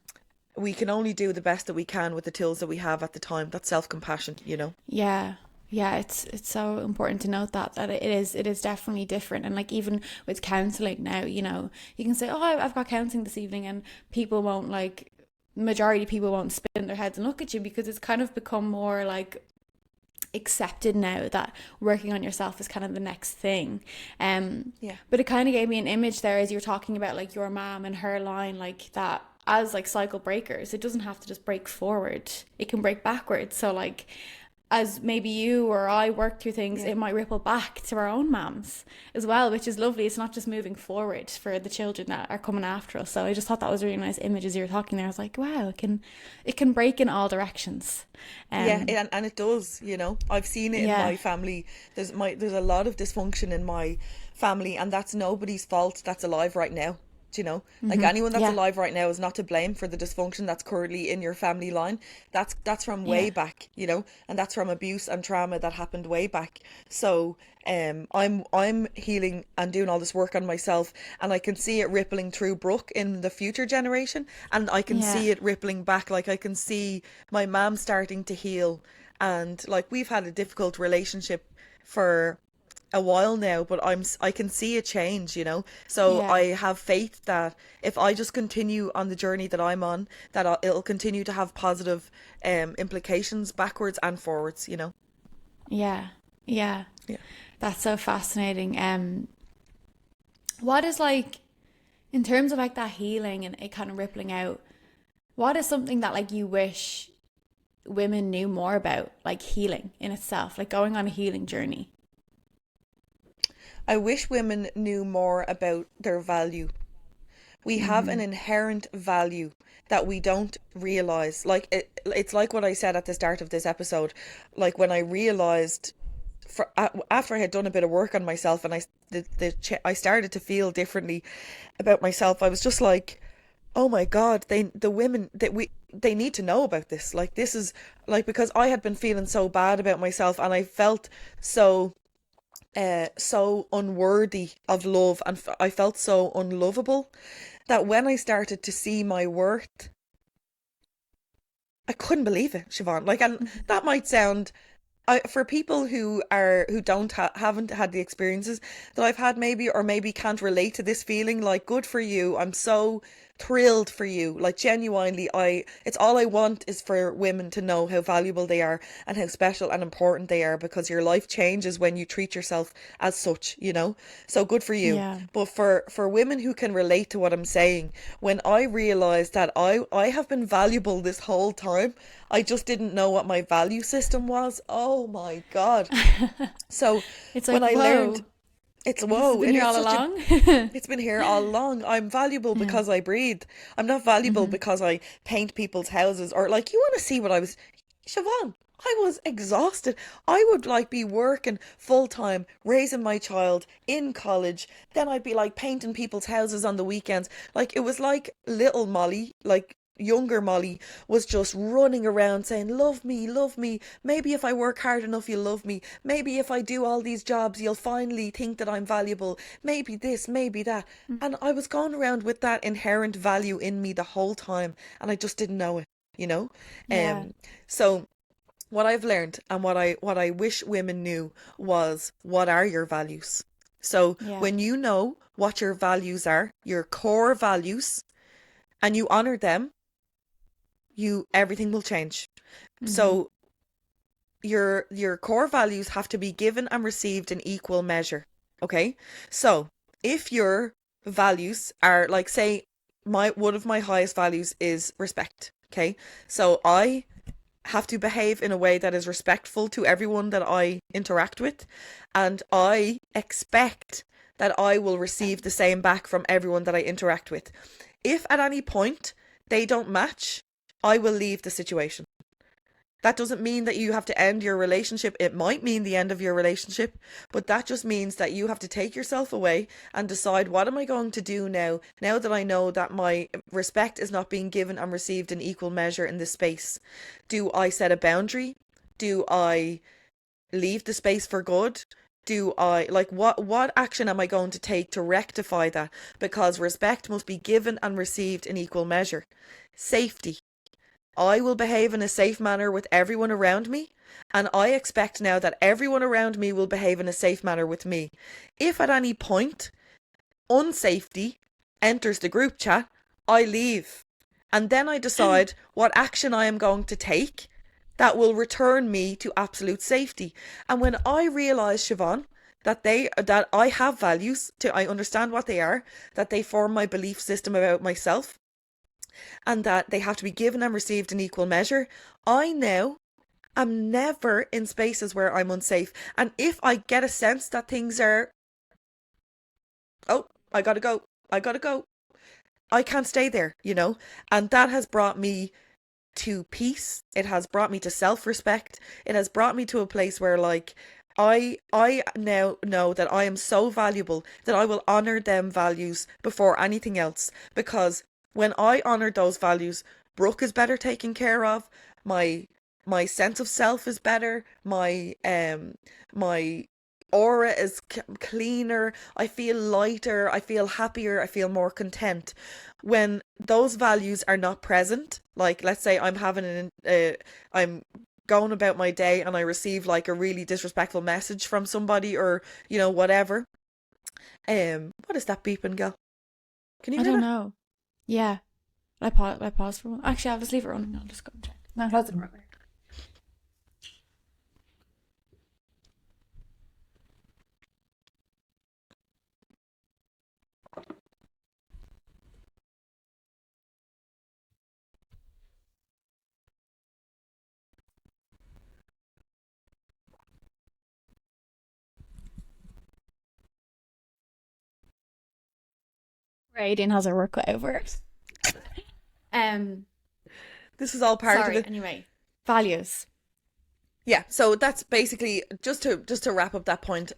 we can only do the best that we can with the tools that we have at the time. That's self-compassion, you know. Yeah. Yeah, it's so important to note that it is definitely different. And like even with counseling now, you can say, "Oh, I've got counseling this evening," and people won't like majority of people won't spin their heads and look at you because it's kind of become more like accepted now that working on yourself is kind of the next thing. Yeah. But it kind of gave me an image there as you were talking about like your mom and her line, like that as like cycle breakers, it doesn't have to just break forward, it can break backwards. So like as maybe you or I work through things, Yeah. it might ripple back to our own moms as well, which is lovely. It's not just moving forward for the children that are coming after us. So I just thought that was a really nice image as you were talking there. I was like, wow, it can break in all directions. Yeah, Um, and it does, you know. I've seen it in yeah, my family. There's a lot of dysfunction in my family, and that's nobody's fault that's alive right now. Do you know? Like anyone that's yeah, alive right now is not to blame for the dysfunction that's currently in your family line. That's from way yeah, back, you know, and that's from abuse and trauma that happened way back. So I'm healing and doing all this work on myself, and I can see it rippling through Brooke in the future generation, and I can yeah, see it rippling back. Like I can see my mom starting to heal, and like we've had a difficult relationship for a while now, but I can see a change, you know. So yeah, I have faith that if I just continue on the journey that I'm on, that it'll continue to have positive implications backwards and forwards, you know. yeah, yeah. Yeah. That's so fascinating. What is like in terms of like that healing and it kind of rippling out? What is something that like you wish women knew more about, like healing in itself, like going on a healing journey? I wish women knew more about their value. We have an Mm-hmm. inherent value that we don't realize. Like it's like what I said at the start of this episode. Like when I realized after I had done a bit of work on myself and I started to feel differently about myself. I was just like, oh my God, the women that we they need to know about this. Like this is like because I had been feeling so bad about myself and I felt so so unworthy of love and I felt so unlovable that when I started to see my worth, I couldn't believe it, Siobhan. Like, and that might sound for people who don't haven't had the experiences that I've had maybe or maybe can't relate to this feeling, like good for you. I'm so thrilled for you. Like genuinely, I it's all I want is for women to know how valuable they are and how special and important they are because your life changes when you treat yourself as such, you know? So good for you. Yeah, But for women who can relate to what I'm saying, when I realized that I have been valuable this whole time, I just didn't know what my value system was. Oh my God. So it's when like, I learned whoa, it's this has whoa, been and here it's all such a along. it's been here all along. I'm valuable Yeah. because I breathe. I'm not valuable Mm-hmm. because I paint people's houses or like you want to see what I was Siobhan, I was exhausted. I would like be working full time, raising my child in college. Then I'd be like painting people's houses on the weekends. Like it was like little Molly, like younger Molly was just running around saying, love me, love me. Maybe if I work hard enough, you'll love me. Maybe if I do all these jobs, you'll finally think that I'm valuable. Maybe this, maybe that. And I was going around with that inherent value in me the whole time, and I just didn't know it, you know? Yeah. So what I've learned and what I wish women knew was what are your values? So Yeah. when you know what your values are, your core values, and you honor them, everything will change. Mm-hmm. So your core values have to be given and received in equal measure. Okay? So if your values are like, say, my one of my highest values is respect. Okay? So I have to behave in a way that is respectful to everyone that I interact with, and I expect that I will receive the same back from everyone that I interact with. If at any point they don't match, I will leave the situation. That doesn't mean that you have to end your relationship. It might mean the end of your relationship, but that just means that you have to take yourself away and decide, what am I going to do now that I know that my respect is not being given and received in equal measure in this space? Do I set a boundary? Do I leave the space for good? Do I, like, what action am I going to take to rectify that? Because respect must be given and received in equal measure. Safety. I will behave in a safe manner with everyone around me, and I expect now that everyone around me will behave in a safe manner with me. If at any point unsafety enters the group chat, I leave. And then I decide what action I am going to take that will return me to absolute safety. And when I realise, Siobhan, that I have values, I understand what they are, that they form my belief system about myself, and that they have to be given and received in equal measure, I now am never in spaces where I'm unsafe. And if I get a sense that things are, oh, I gotta go, I can't stay there, you know? And that has brought me to peace. It has brought me to self-respect. It has brought me to a place where, like, I now know that I am so valuable that I will honor them values before anything else. Because when I honor those values, Brooke is better taken care of. My my sense of self is better. My aura is cleaner. I feel lighter. I feel happier. I feel more content. When those values are not present, like, let's say I'm going about my day and I receive like a really disrespectful message from somebody, or whatever. What is that beeping, girl? Can you I hear don't that? know. Yeah. I pause for one. Actually, I'll just leave it running. I'll just go and check. No, close it. Raiden has her work cut out for it. Um, This is all part of Sorry. it. Anyway, values. Yeah, so that's basically just to wrap up that point.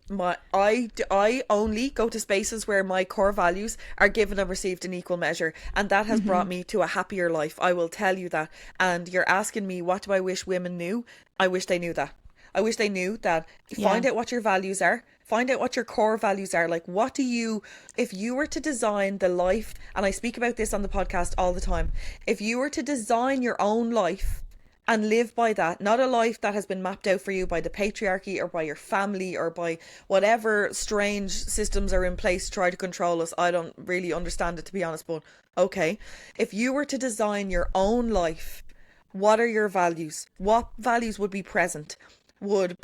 I only go to spaces where my core values are given and received in equal measure, and that has Mm-hmm. brought me to a happier life. I will tell you that. And you're asking me, what do I wish women knew? I wish they knew that. I wish they knew that. Yeah. Find out what your values are. Find out what your core values are. Like, if you were to design the life, and I speak about this on the podcast all the time, if you were to design your own life and live by that, not a life that has been mapped out for you by the patriarchy or by your family or by whatever strange systems are in place to try to control us. I don't really understand it, to be honest, but okay. If you were to design your own life, what are your values? What values would be present? Would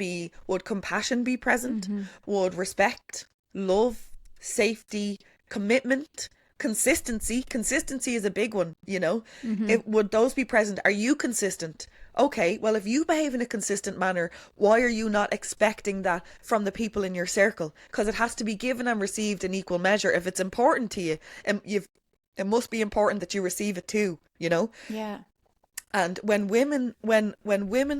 compassion be present? Mm-hmm. Would respect, love, safety, commitment, consistency is a big one, you know? Mm-hmm. It would those be present? Are you consistent? Okay, well, if you behave in a consistent manner, why are you not expecting that from the people in your circle? Because it has to be given and received in equal measure. If it's important to you, it must be important that you receive it too, you know? Yeah. And when women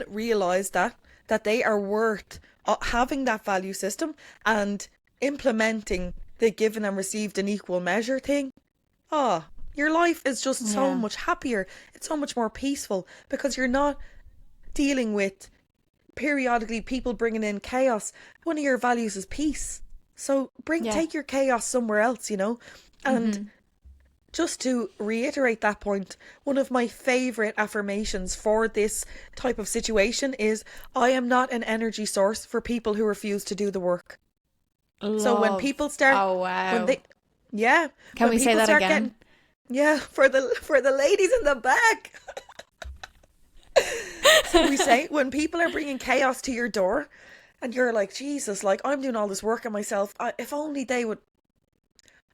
realize that they are worth having that value system and implementing the given and received in equal measure thing, ah, your life is just so Yeah. much happier. It's so much more peaceful because you're not dealing with periodically people bringing in chaos. One of your values is peace. So Yeah. take your chaos somewhere else, you know? And Mm-hmm. just to reiterate that point, one of my favourite affirmations for this type of situation is, I am not an energy source for people who refuse to do the work. So when Love. people start, Oh, when wow. they, yeah, Can when we say people that start getting, again? yeah, for the ladies in the back. So we say when people are bringing chaos to your door, and you're like, Jesus, like I'm doing all this work on myself. If only they would.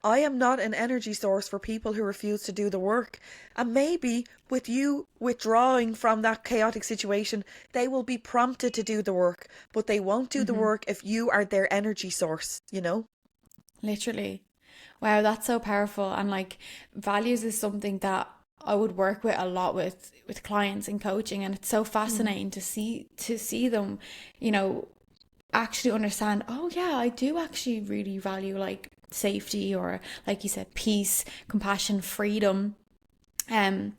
I am not an energy source for people who refuse to do the work. And maybe with you withdrawing from that chaotic situation, they will be prompted to do the work, but they won't do the Hmm. work if you are their energy source, you know? Literally. Wow, that's so powerful. And like values is something that I would work with a lot with clients in coaching, and it's so Mm. fascinating to see them, you know, actually understand, oh yeah, I do actually really value like safety, or like you said, peace, compassion, freedom. Um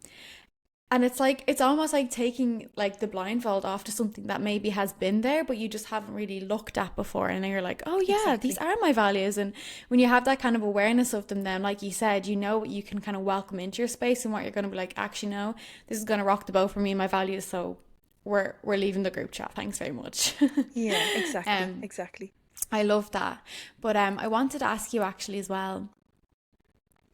and it's like it's almost like taking like the blindfold off to something that maybe has been there but you just haven't really looked at before, and then you're like, oh yeah, these Exactly. are my values. And when you have that kind of awareness of them, then like you said, you know what you can kind of welcome into your space and what you're going to be like, actually no, this is going to rock the boat for me and my values, so we're leaving the group chat, thanks very much. Yeah, exactly. um Exactly. I love that. But I wanted to ask you actually as well,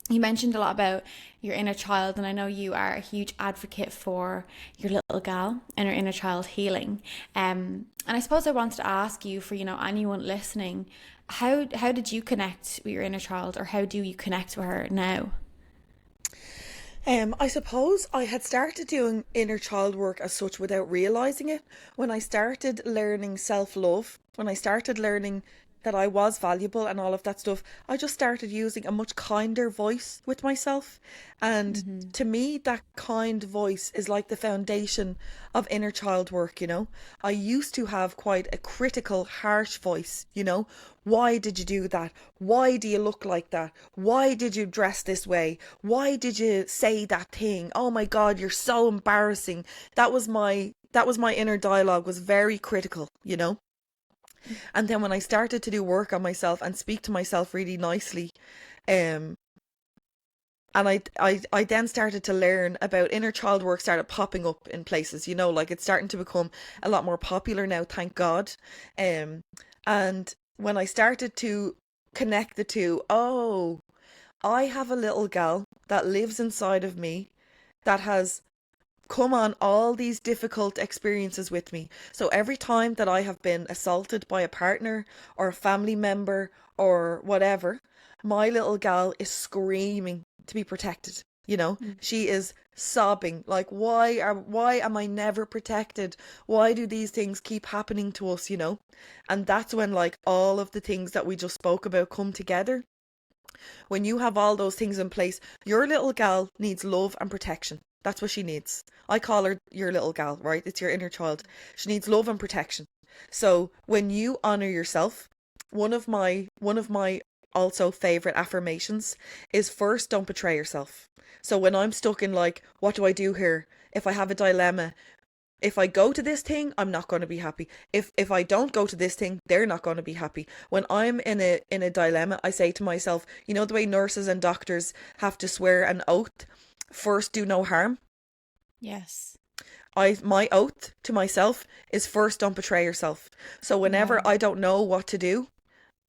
you mentioned a lot about your inner child, and I know you are a huge advocate for your little gal and her inner child healing. And I suppose I wanted to ask you, for anyone listening, how did you connect with your inner child, or how do you connect with her now? I suppose I had started doing inner child work as such without realizing it. When I started learning self love, when I started learning that I was valuable and all of that stuff, I just started using a much kinder voice with myself. And Mm-hmm. to me, that kind voice is like the foundation of inner child work, you know. I used to have quite a critical, harsh voice, you know. Why did you do that? Why do you look like that? Why did you dress this way? Why did you say that thing? Oh my God, you're so embarrassing. That was my inner dialogue, was very critical, you know? And then when I started to do work on myself and speak to myself really nicely, um, and I then started to learn about inner child work, started popping up in places, you know, like it's starting to become a lot more popular now, thank God. Um, and when I started to connect the two, oh, I have a little gal that lives inside of me that has come on all these difficult experiences with me. So every time that I have been assaulted by a partner or a family member or whatever, my little gal is screaming to be protected. You know, she is sobbing like, why am I never protected? Why do these things keep happening to us, you know? And that's when like all of the things that we just spoke about come together. When you have all those things in place, your little gal needs love and protection. That's what she needs. I call her your little gal, right? It's your inner child. She needs love and protection. So when you honor yourself, one of my also favorite affirmations is, first, don't betray yourself. So when I'm stuck in like, what do I do here? If I have a dilemma, if I go to this thing, I'm not going to be happy. If I don't go to this thing, they're not going to be happy. When I'm in a dilemma, I say to myself, you know the way nurses and doctors have to swear an oath, first do no harm. Yes. My oath to myself is, first don't betray yourself. So whenever Wow. I don't know what to do,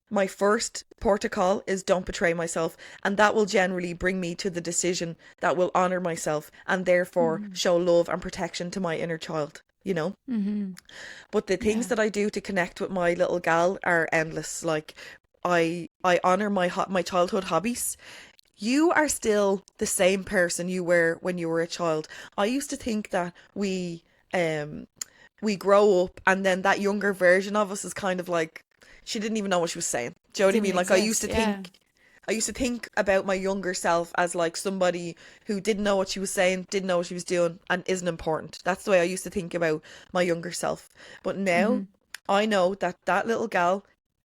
my first protocol is don't betray myself, and that will generally bring me to the decision that will honor myself and therefore Mm-hmm. show love and protection to my inner child, you know? Mm-hmm. But the things Yeah. that I do to connect with my little gal are endless. Like I honor my childhood hobbies. You are still the same person you were when you were a child. I used to think that um we grow up and then that younger version of us is kind of like, she didn't even know what she was saying. Do you know what I Didn't mean? Like exist. Yeah. I used to think about my younger self as like somebody who didn't know what she was saying, didn't know what she was doing, and isn't important. That's the way I used to think about my younger self. But now Mm-hmm. I know that that little gal,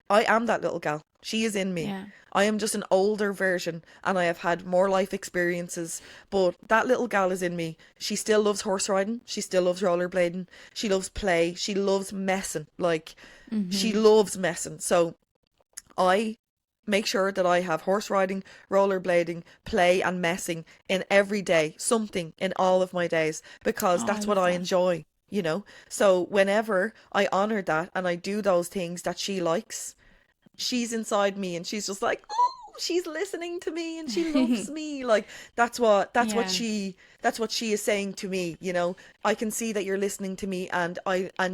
I am that little gal. She is in me. Yeah. I am just an older version and I have had more life experiences, but that little gal is in me. She still loves horse riding. She still loves rollerblading. She loves play. She loves messing. Like, she Mm-hmm. loves messing. So I make sure that I have horse riding, rollerblading, play, and messing in every day, something in all of my days, because Oh, I that's what love I that. enjoy, So whenever I honor that and I do those things that she likes, she's inside me and she's just like, oh, she's listening to me and she loves me. Like Yeah. that's what she is saying to me, you know. I can see that you're listening to me and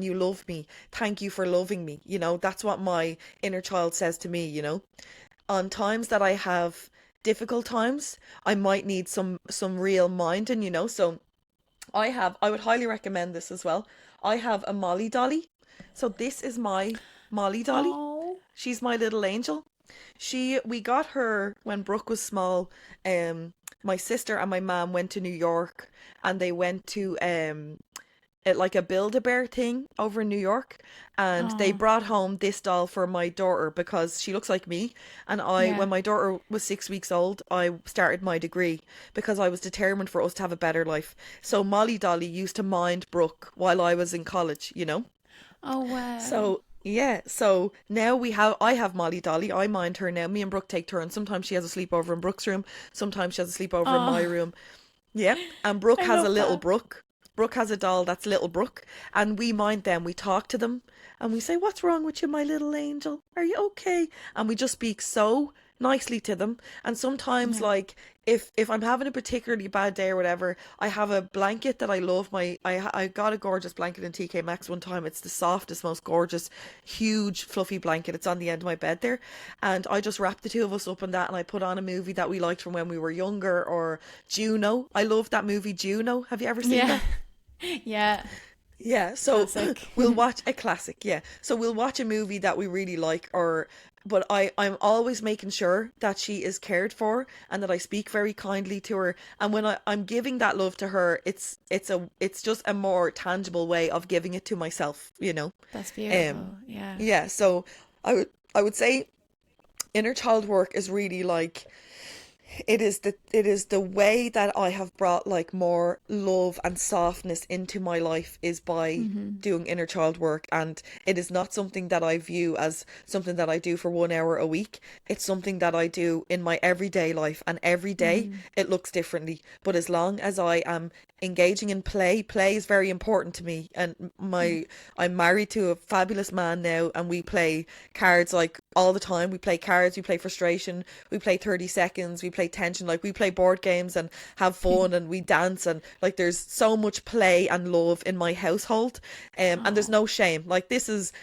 you love me. Thank you for loving me. You know, that's what my inner child says to me, you know. On times that I have difficult times, I might need some real minding, you know. So I would highly recommend this as well. I have a Molly Dolly. So this is my Molly Dolly. Oh. She's my little angel. We got her when Brooke was small. My sister and my mom went to New York and they went to like a Build-A-Bear thing over in New York, and they Oh. brought home this doll for my daughter because she looks like me. And Yeah. when my daughter was 6 weeks old, I started my degree because I was determined for us to have a better life. So Molly Dolly used to mind Brooke while I was in college, you know. Oh wow. So yeah, so now I have Molly Dolly. I mind her now. Me and Brooke take turns. Sometimes she has a sleepover in Brooke's room. Sometimes she has a sleepover in my Oh, room. Yeah, and Brooke I has a love little that. Brooke. Brooke has a doll that's little Brooke, and we mind them. We talk to them, and we say, "What's wrong with you, my little angel? Are you okay?" And we just speak so nicely to them. And sometimes, Yeah. like if I'm having a particularly bad day or whatever, I have a blanket that I love. I got a gorgeous blanket in TK Maxx one time. It's the softest, most gorgeous, huge, fluffy blanket. It's on the end of my bed there, and I just wrap the two of us up in that, and I put on a movie that we liked from when we were younger, or Juno. I love that movie Juno. Have you ever seen Yeah. that? Yeah. Yeah, so Classic. we'll watch a classic, yeah. So we'll watch a movie that we really like, or but I'm always making sure that she is cared for and that I speak very kindly to her. And when I'm giving that love to her, it's just a more tangible way of giving it to myself, you know. That's Um beautiful. Yeah. yeah, so I would say inner child work is really like it is the way that I have brought like more love and softness into my life is by Mm-hmm. doing inner child work. And it is not something that I view as something that I do for 1 hour a week. It's something that I do in my everyday life, and every day Mm-hmm. it looks differently. But as long as I am engaging in play is very important to me. And my I'm married to a fabulous man now, and we play cards like all the time. We play cards, we play frustration, we play 30 seconds, we play tension, like we play board games and have fun, and we dance, and like there's so much play and love in my household. And there's Oh. no shame. Like this is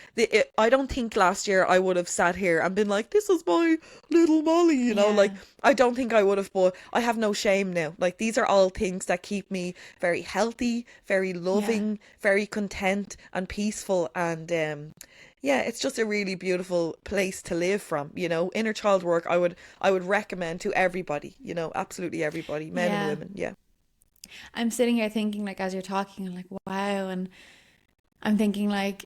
I don't think last year I would have sat here and been like, this is my little Molly, you know, like Yeah. I don't think I would have, but I have no shame now. Like these are all things that keep me very healthy, very Yeah. loving, very content and peaceful. And yeah, it's just a really beautiful place to live from, you know. Inner child work I would recommend to everybody, you know, absolutely everybody, men and Yeah. women. Yeah. I'm sitting here thinking like as you're talking, I'm like, wow, and I'm thinking like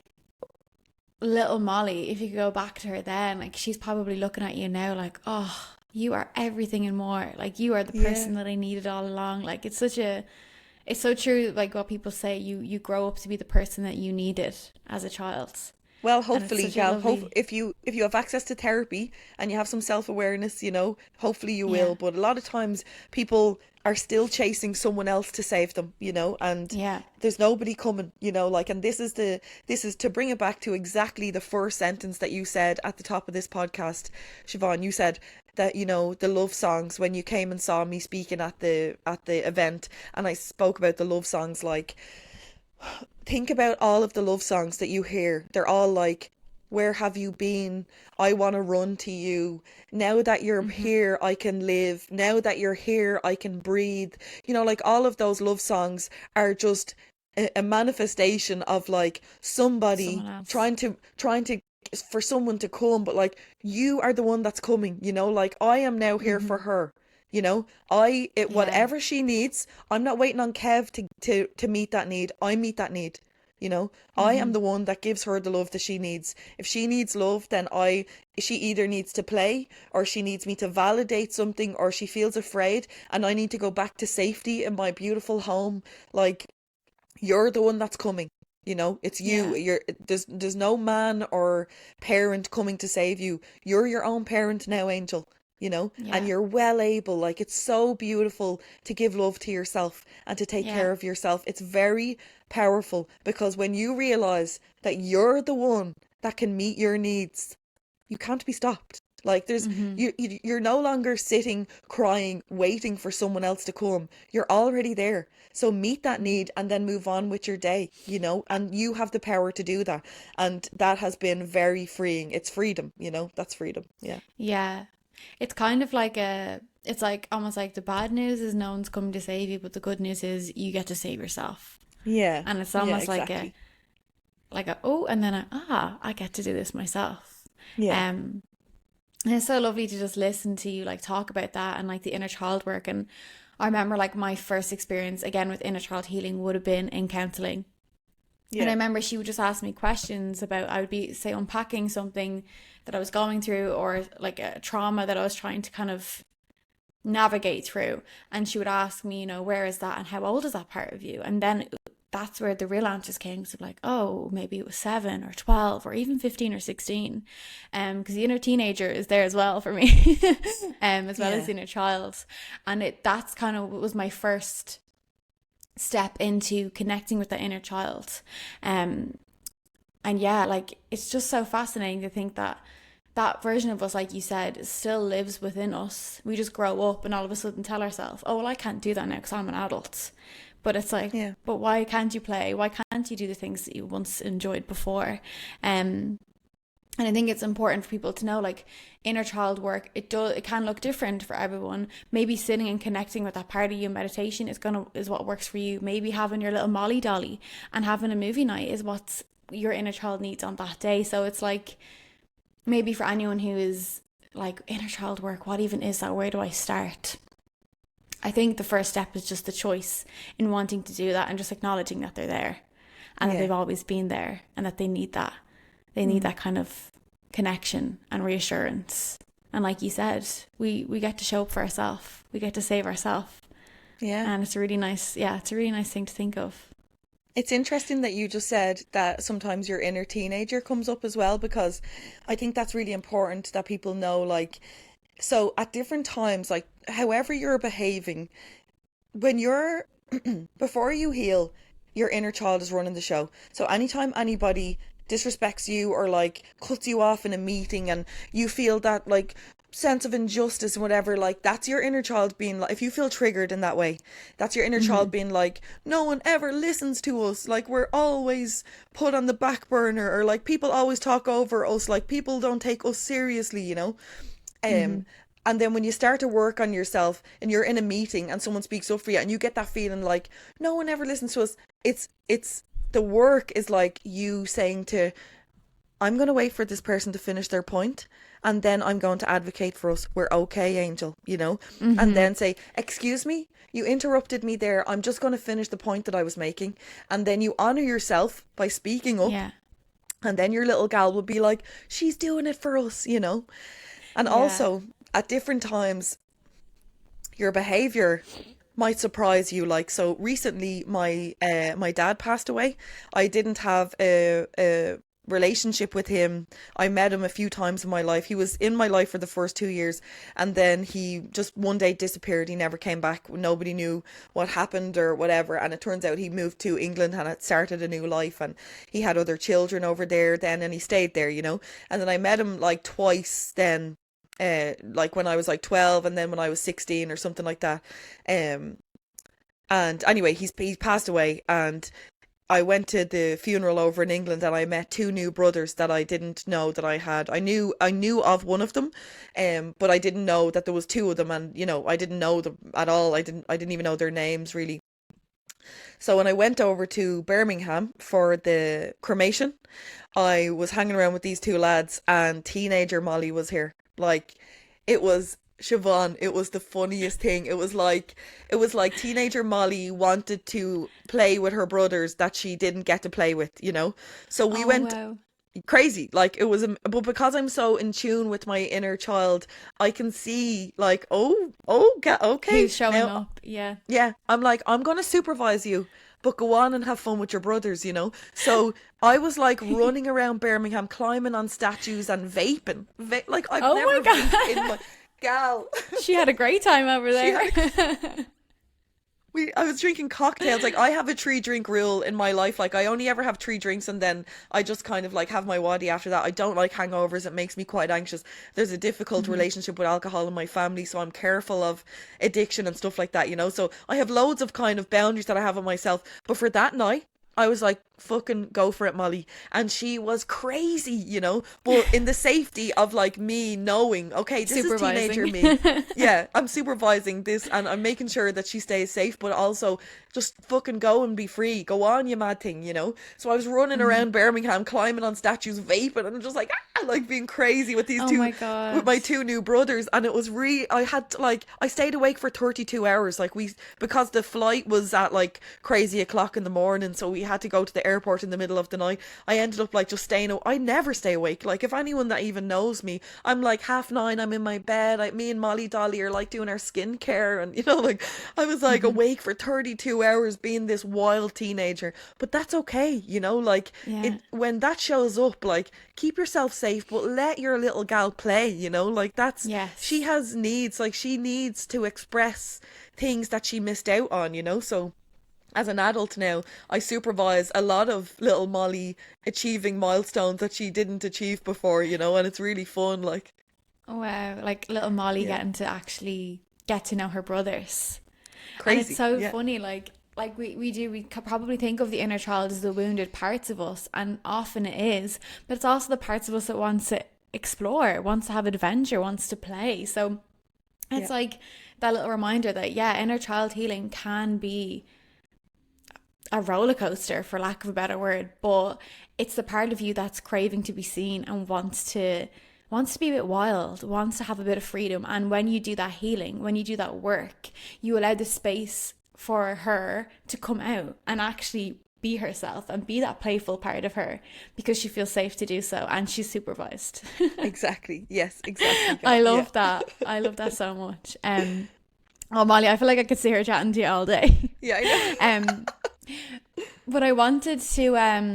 little Molly, if you could go back to her then, like she's probably looking at you now like, oh, you are everything and more. Like you are the Yeah. person that I needed all along. Like it's so true, like what people say, you grow up to be the person that you needed as a child. Well, And it's hopefully, such a gal. Hope lovely, if you have access to therapy and you have some self-awareness, you know, hopefully you yeah, will. But a lot of times people are still chasing someone else to save them, you know, and yeah. there's nobody coming, you know, like, and this is to bring it back to exactly the first sentence that you said at the top of this podcast, Siobhan. You said that, you know, the love songs when you came and saw me speaking at the event, and I spoke about the love songs. Like, think about all of the love songs that you hear. They're all like, where have you been? I want to run to you. Now that you're Mm-hmm. here, I can live. Now that you're here, I can breathe. You know, like all of those love songs are just a manifestation of like somebody Someone else. trying to for someone to come, but like you are the one that's coming, you know, like I am now here for Mm-hmm. her. You know, I it Yeah. whatever she needs, I'm not waiting on Kev to meet that need. I meet that need. You know, I am Mm-hmm. the one that gives her the love that she needs. If she needs love, then she either needs to play, or she needs me to validate something, or she feels afraid and I need to go back to safety in my beautiful home. Like, you're the one that's coming. You know, it's you. Yeah. There's no man or parent coming to save you. You're your own parent now, Angel. You know, and Yeah. you're well able. Like, it's so beautiful to give love to yourself and to take Yeah. care of yourself. It's very powerful because when you realize that you're the one that can meet your needs, you can't be stopped. Like there's you're no longer sitting crying waiting for someone else to come. You're already there. So meet that need and then move on with your day, you know, and you have the power to do that. And that has been very freeing. It's freedom, you know, that's freedom. Yeah. Yeah. It's kind of like it's like almost like the bad news is no one's coming to save you, but the good news is you get to save yourself. Yeah. And it's Yeah, almost exactly. like a, oh, and then I get to do this myself. Yeah. Um, and it's so lovely to just listen to you like talk about that and like the inner child work. And I remember like my first experience again with inner child healing would have been in counseling. And I Yeah. remember she would just ask me questions about, I would be, say, unpacking something that I was going through or like a trauma that I was trying to kind of navigate through. And she would ask me, you know, where is that and how old is that part of you? And then that's where the real answers came. So like, oh, maybe it was 7 or 12 or even 15 or 16. Because the inner teenager is there as well for me, as well as Yeah. the inner child. And that's kind of was my first step into connecting with the inner child. Um, and yeah, like it's just so fascinating to think that that version of us, like you said, still lives within us. We just grow up and all of a sudden tell ourselves, oh, well, I can't do that now because I'm an adult. But it's like, Yeah. but why can't you play? Why can't you do the things that you once enjoyed before? Um, and I think it's important for people to know, like inner child work, it can look different for everyone. Maybe sitting and connecting with that part of you in meditation is what works for you. Maybe having your little Molly dolly and having a movie night is what your inner child needs on that day. So it's like maybe for anyone who is like inner child work, what even is that? Where do I start? I think the first step is just the choice in wanting to do that and just acknowledging that they're there and that Yeah. they've always been there and that they need that. They need Mm. that kind of connection and reassurance. And like you said, we get to show up for ourselves. We get to save ourselves. Yeah. And it's a really nice, yeah, it's a really nice thing to think of. It's interesting that you just said that sometimes your inner teenager comes up as well, because I think that's really important that people know, like, so at different times, like, however you're behaving, when you're, before you heal, your inner child is running the show. So anytime anybody disrespects you or like cuts you off in a meeting and you feel that like sense of injustice and whatever, like that's your inner child being like, if you feel triggered in that way, that's your inner child being like, no one ever listens to us, like we're always put on the back burner, or like people always talk over us, like people don't take us seriously, you know. um and then when you start to work on yourself and you're in a meeting and someone speaks up for you and you get that feeling like no one ever listens to us, it's the work is like you saying to, I'm going to wait for this person to finish their point and then I'm going to advocate for us. We're okay, Angel, you know? And then say, excuse me, you interrupted me there. I'm just going to finish the point that I was making. And then you honor yourself by speaking up. Yeah. And then your little gal will be like, she's doing it for us, you know? And Yeah. also, at different times, your behavior might surprise you. Like, so recently my dad passed away. I didn't have a relationship with him. I met him a few times in my life. He was in my life for the first 2 years, and then he just one day disappeared. He never came back. Nobody knew what happened or whatever, and it turns out he moved to England and had started a new life, and he had other children over there then, and he stayed there, you know. And then I met him like twice then, like when I was like 12 and then when I was 16 or something like that. Um, and anyway, he's passed away, and I went to the funeral over in England and I met two new brothers that I didn't know that I had. I knew of one of them, but I didn't know that there was two of them, and you know, I didn't know them at all. I didn't even know their names really. So when I went over to Birmingham for the cremation, I was hanging around with these two lads and teenager Molly was here. Like it was Siobhan, it was the funniest thing. It was like teenager Molly wanted to play with her brothers that she didn't get to play with, you know? So we Oh, went wow. crazy. Like it was but because I'm so in tune with my inner child, I can see like, okay. Who's showing Now up? Yeah. yeah, I'm like, I'm gonna supervise you, but go on and have fun with your brothers, you know? So I was like running around Birmingham, climbing on statues and vaping. Like I've Oh my never vaped in God. my gal. She had a great time over She there. had I was drinking cocktails. Like I have a 3 drink rule in my life. Like I only ever have 3 drinks and then I just kind of like have my waddy after that. I don't like hangovers. It makes me quite anxious. There's a difficult Mhm. relationship with alcohol in my family, so I'm careful of addiction and stuff like that, you know? So I have loads of kind of boundaries that I have on myself. But for that night, I was like, fucking go for it, Molly. And she was crazy, you know, but in the safety of like me knowing, okay, this is teenager Supervising. me. Yeah, I'm supervising this and I'm making sure that she stays safe, but also just fucking go and be free. Go on, you mad thing, you know? So I was running Mhm. around Birmingham, climbing on statues, vaping, and I'm just like, like being crazy with Oh my with God. my 2 new brothers. And it was I had to, like, I stayed awake for 32 hours. Like, because the flight was at like crazy o'clock in the morning, so we had to go to the airport in the middle of the night. I ended up like just I never stay awake. Like, if anyone that even knows me, I'm like 9:30, I'm in my bed. Me and Molly Dolly are like doing our skincare, and like I was like Mhm. awake for 32 hours being this wild teenager. But that's okay, like Yeah. it when that shows up, like keep yourself safe, but let your little gal play, like that's she Yes. has needs, like she needs to express things that she missed out on, so as an adult now, I supervise a lot of little Molly achieving milestones that she didn't achieve before, and it's really fun. Like, Wow. Like little Molly yeah, getting to actually get to know her brothers. And it's crazy. so Yeah, funny, like we probably think of the inner child as the wounded parts of us, and often it is, but it's also the parts of us that wants to explore, wants to have adventure, wants to play. So it's yeah, like that little reminder that yeah, inner child healing can be a roller coaster, for lack of a better word, but it's the part of you that's craving to be seen and wants to be a bit wild, wants to have a bit of freedom. And when you do that healing, when you do that work, you allow the space for her to come out and actually be herself and be that playful part of her because she feels safe to do so and she's supervised. exactly. Yes, exactly, I gal. Yeah, love that. I love that so much. Oh Molly, I feel like I could see her chatting to you all day. yeah, I know. um but I wanted to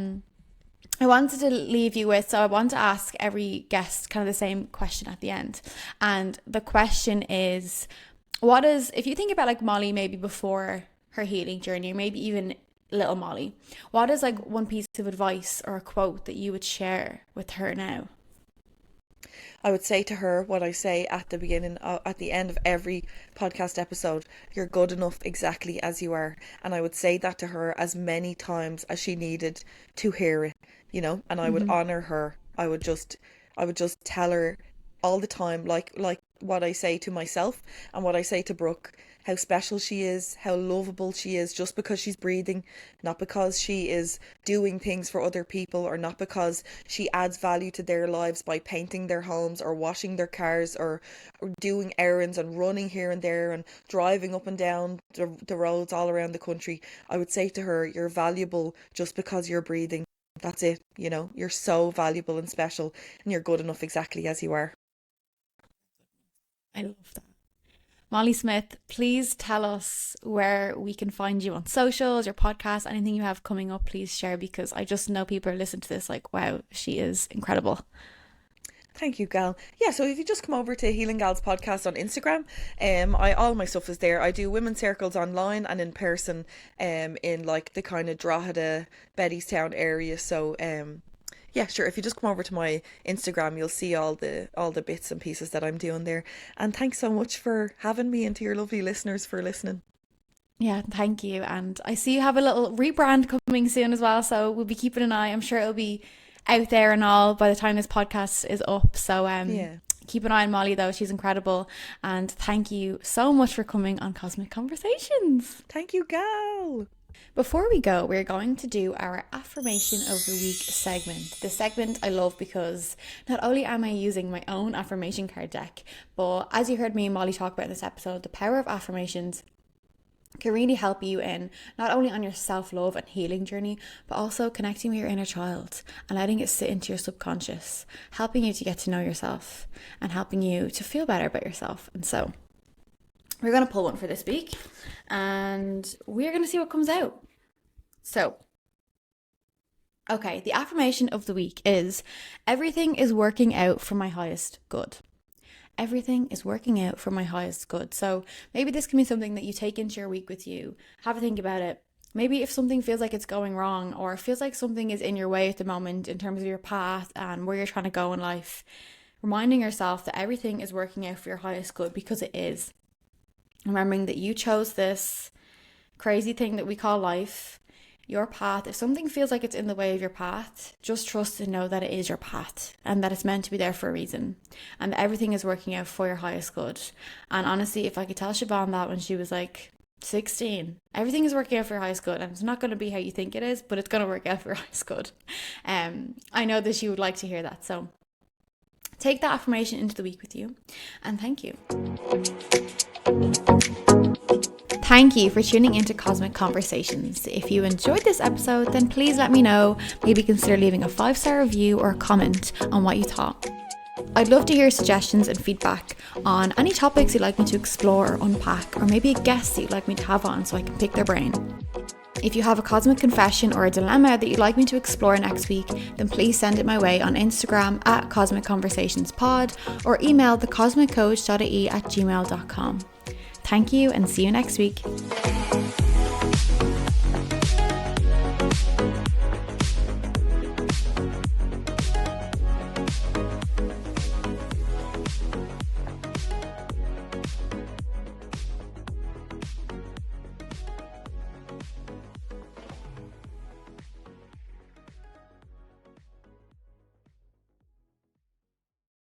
leave you with, so I want to ask every guest kind of the same question at the end. And the question is, if you think about like Molly maybe before her healing journey, or maybe even little Molly, what is like one piece of advice or a quote that you would share with her now? I would say to her what I say at the beginning, at the end of every podcast episode: you're good enough exactly as you are. And I would say that to her as many times as she needed to hear it, and I would Mm-hmm. honor her. I would just tell her all the time, like what I say to myself and what I say to Brooke, how special she is, how lovable she is, just because she's breathing, not because she is doing things for other people, or not because she adds value to their lives by painting their homes or washing their cars, or doing errands and running here and there and driving up and down the roads all around the country. I would say to her, you're valuable just because you're breathing. That's it. You're so valuable and special, and you're good enough exactly as you are. I love that. Molly Smyth, please tell us where we can find you on socials, your podcast, anything you have coming up, please share, because I just know people are listening to this like, wow, she is incredible. Thank you, Gal. Yeah, so if you just come over to Healing Gal's podcast on Instagram, I all my stuff is there. I do women's circles online and in person, in like the kind of Drogheda, Bettystown area. So, yeah, sure. If you just come over to my Instagram, you'll see all the bits and pieces that I'm doing there. And thanks so much for having me, and to your lovely listeners for listening. Yeah, thank you. And I see you have a little rebrand coming soon as well. So we'll be keeping an eye. I'm sure it'll be out there and all by the time this podcast is up. So Yeah. keep an eye on Molly though. She's incredible. And thank you so much for coming on Cosmic Conversations. Thank you, Gal. Before we go, we're going to do our affirmation of the week segment. This segment I love because not only am I using my own affirmation card deck, but as you heard me and Molly talk about in this episode, the power of affirmations can really help you in not only on your self-love and healing journey, but also connecting with your inner child and letting it sit into your subconscious, helping you to get to know yourself and helping you to feel better about yourself. And so we're going to pull one for this week and we're going to see what comes out. So, okay, the affirmation of the week is: everything is working out for my highest good. everything is working out for my highest good. So maybe this can be something that you take into your week with you. Have a think about it. Maybe if something feels like it's going wrong, or feels like something is in your way at the moment in terms of your path and where you're trying to go in life, reminding yourself that everything is working out for your highest good, because it is. Remembering that you chose this crazy thing that we call life, your path. If something feels like it's in the way of your path, just trust and know that it is your path and that it's meant to be there for a reason, and that everything is working out for your highest good. And honestly, if I could tell Siobhan that when she was like 16, everything is working out for your highest good, and it's not going to be how you think it is, but it's going to work out for your highest good. I know that she would like to hear that. So take that affirmation into the week with you, and thank you. Thank you for tuning into Cosmic Conversations. If you enjoyed this episode, then please let me know. Maybe consider leaving a 5-star review or a comment on what you thought. I'd love to hear suggestions and feedback on any topics you'd like me to explore or unpack, or maybe a guest that you'd like me to have on so I can pick their brain. If you have a cosmic confession or a dilemma that you'd like me to explore next week, then please send it my way on Instagram at Cosmic Conversations Pod, or email thecosmiccoach.ie@gmail.com. Thank you, and see you next week.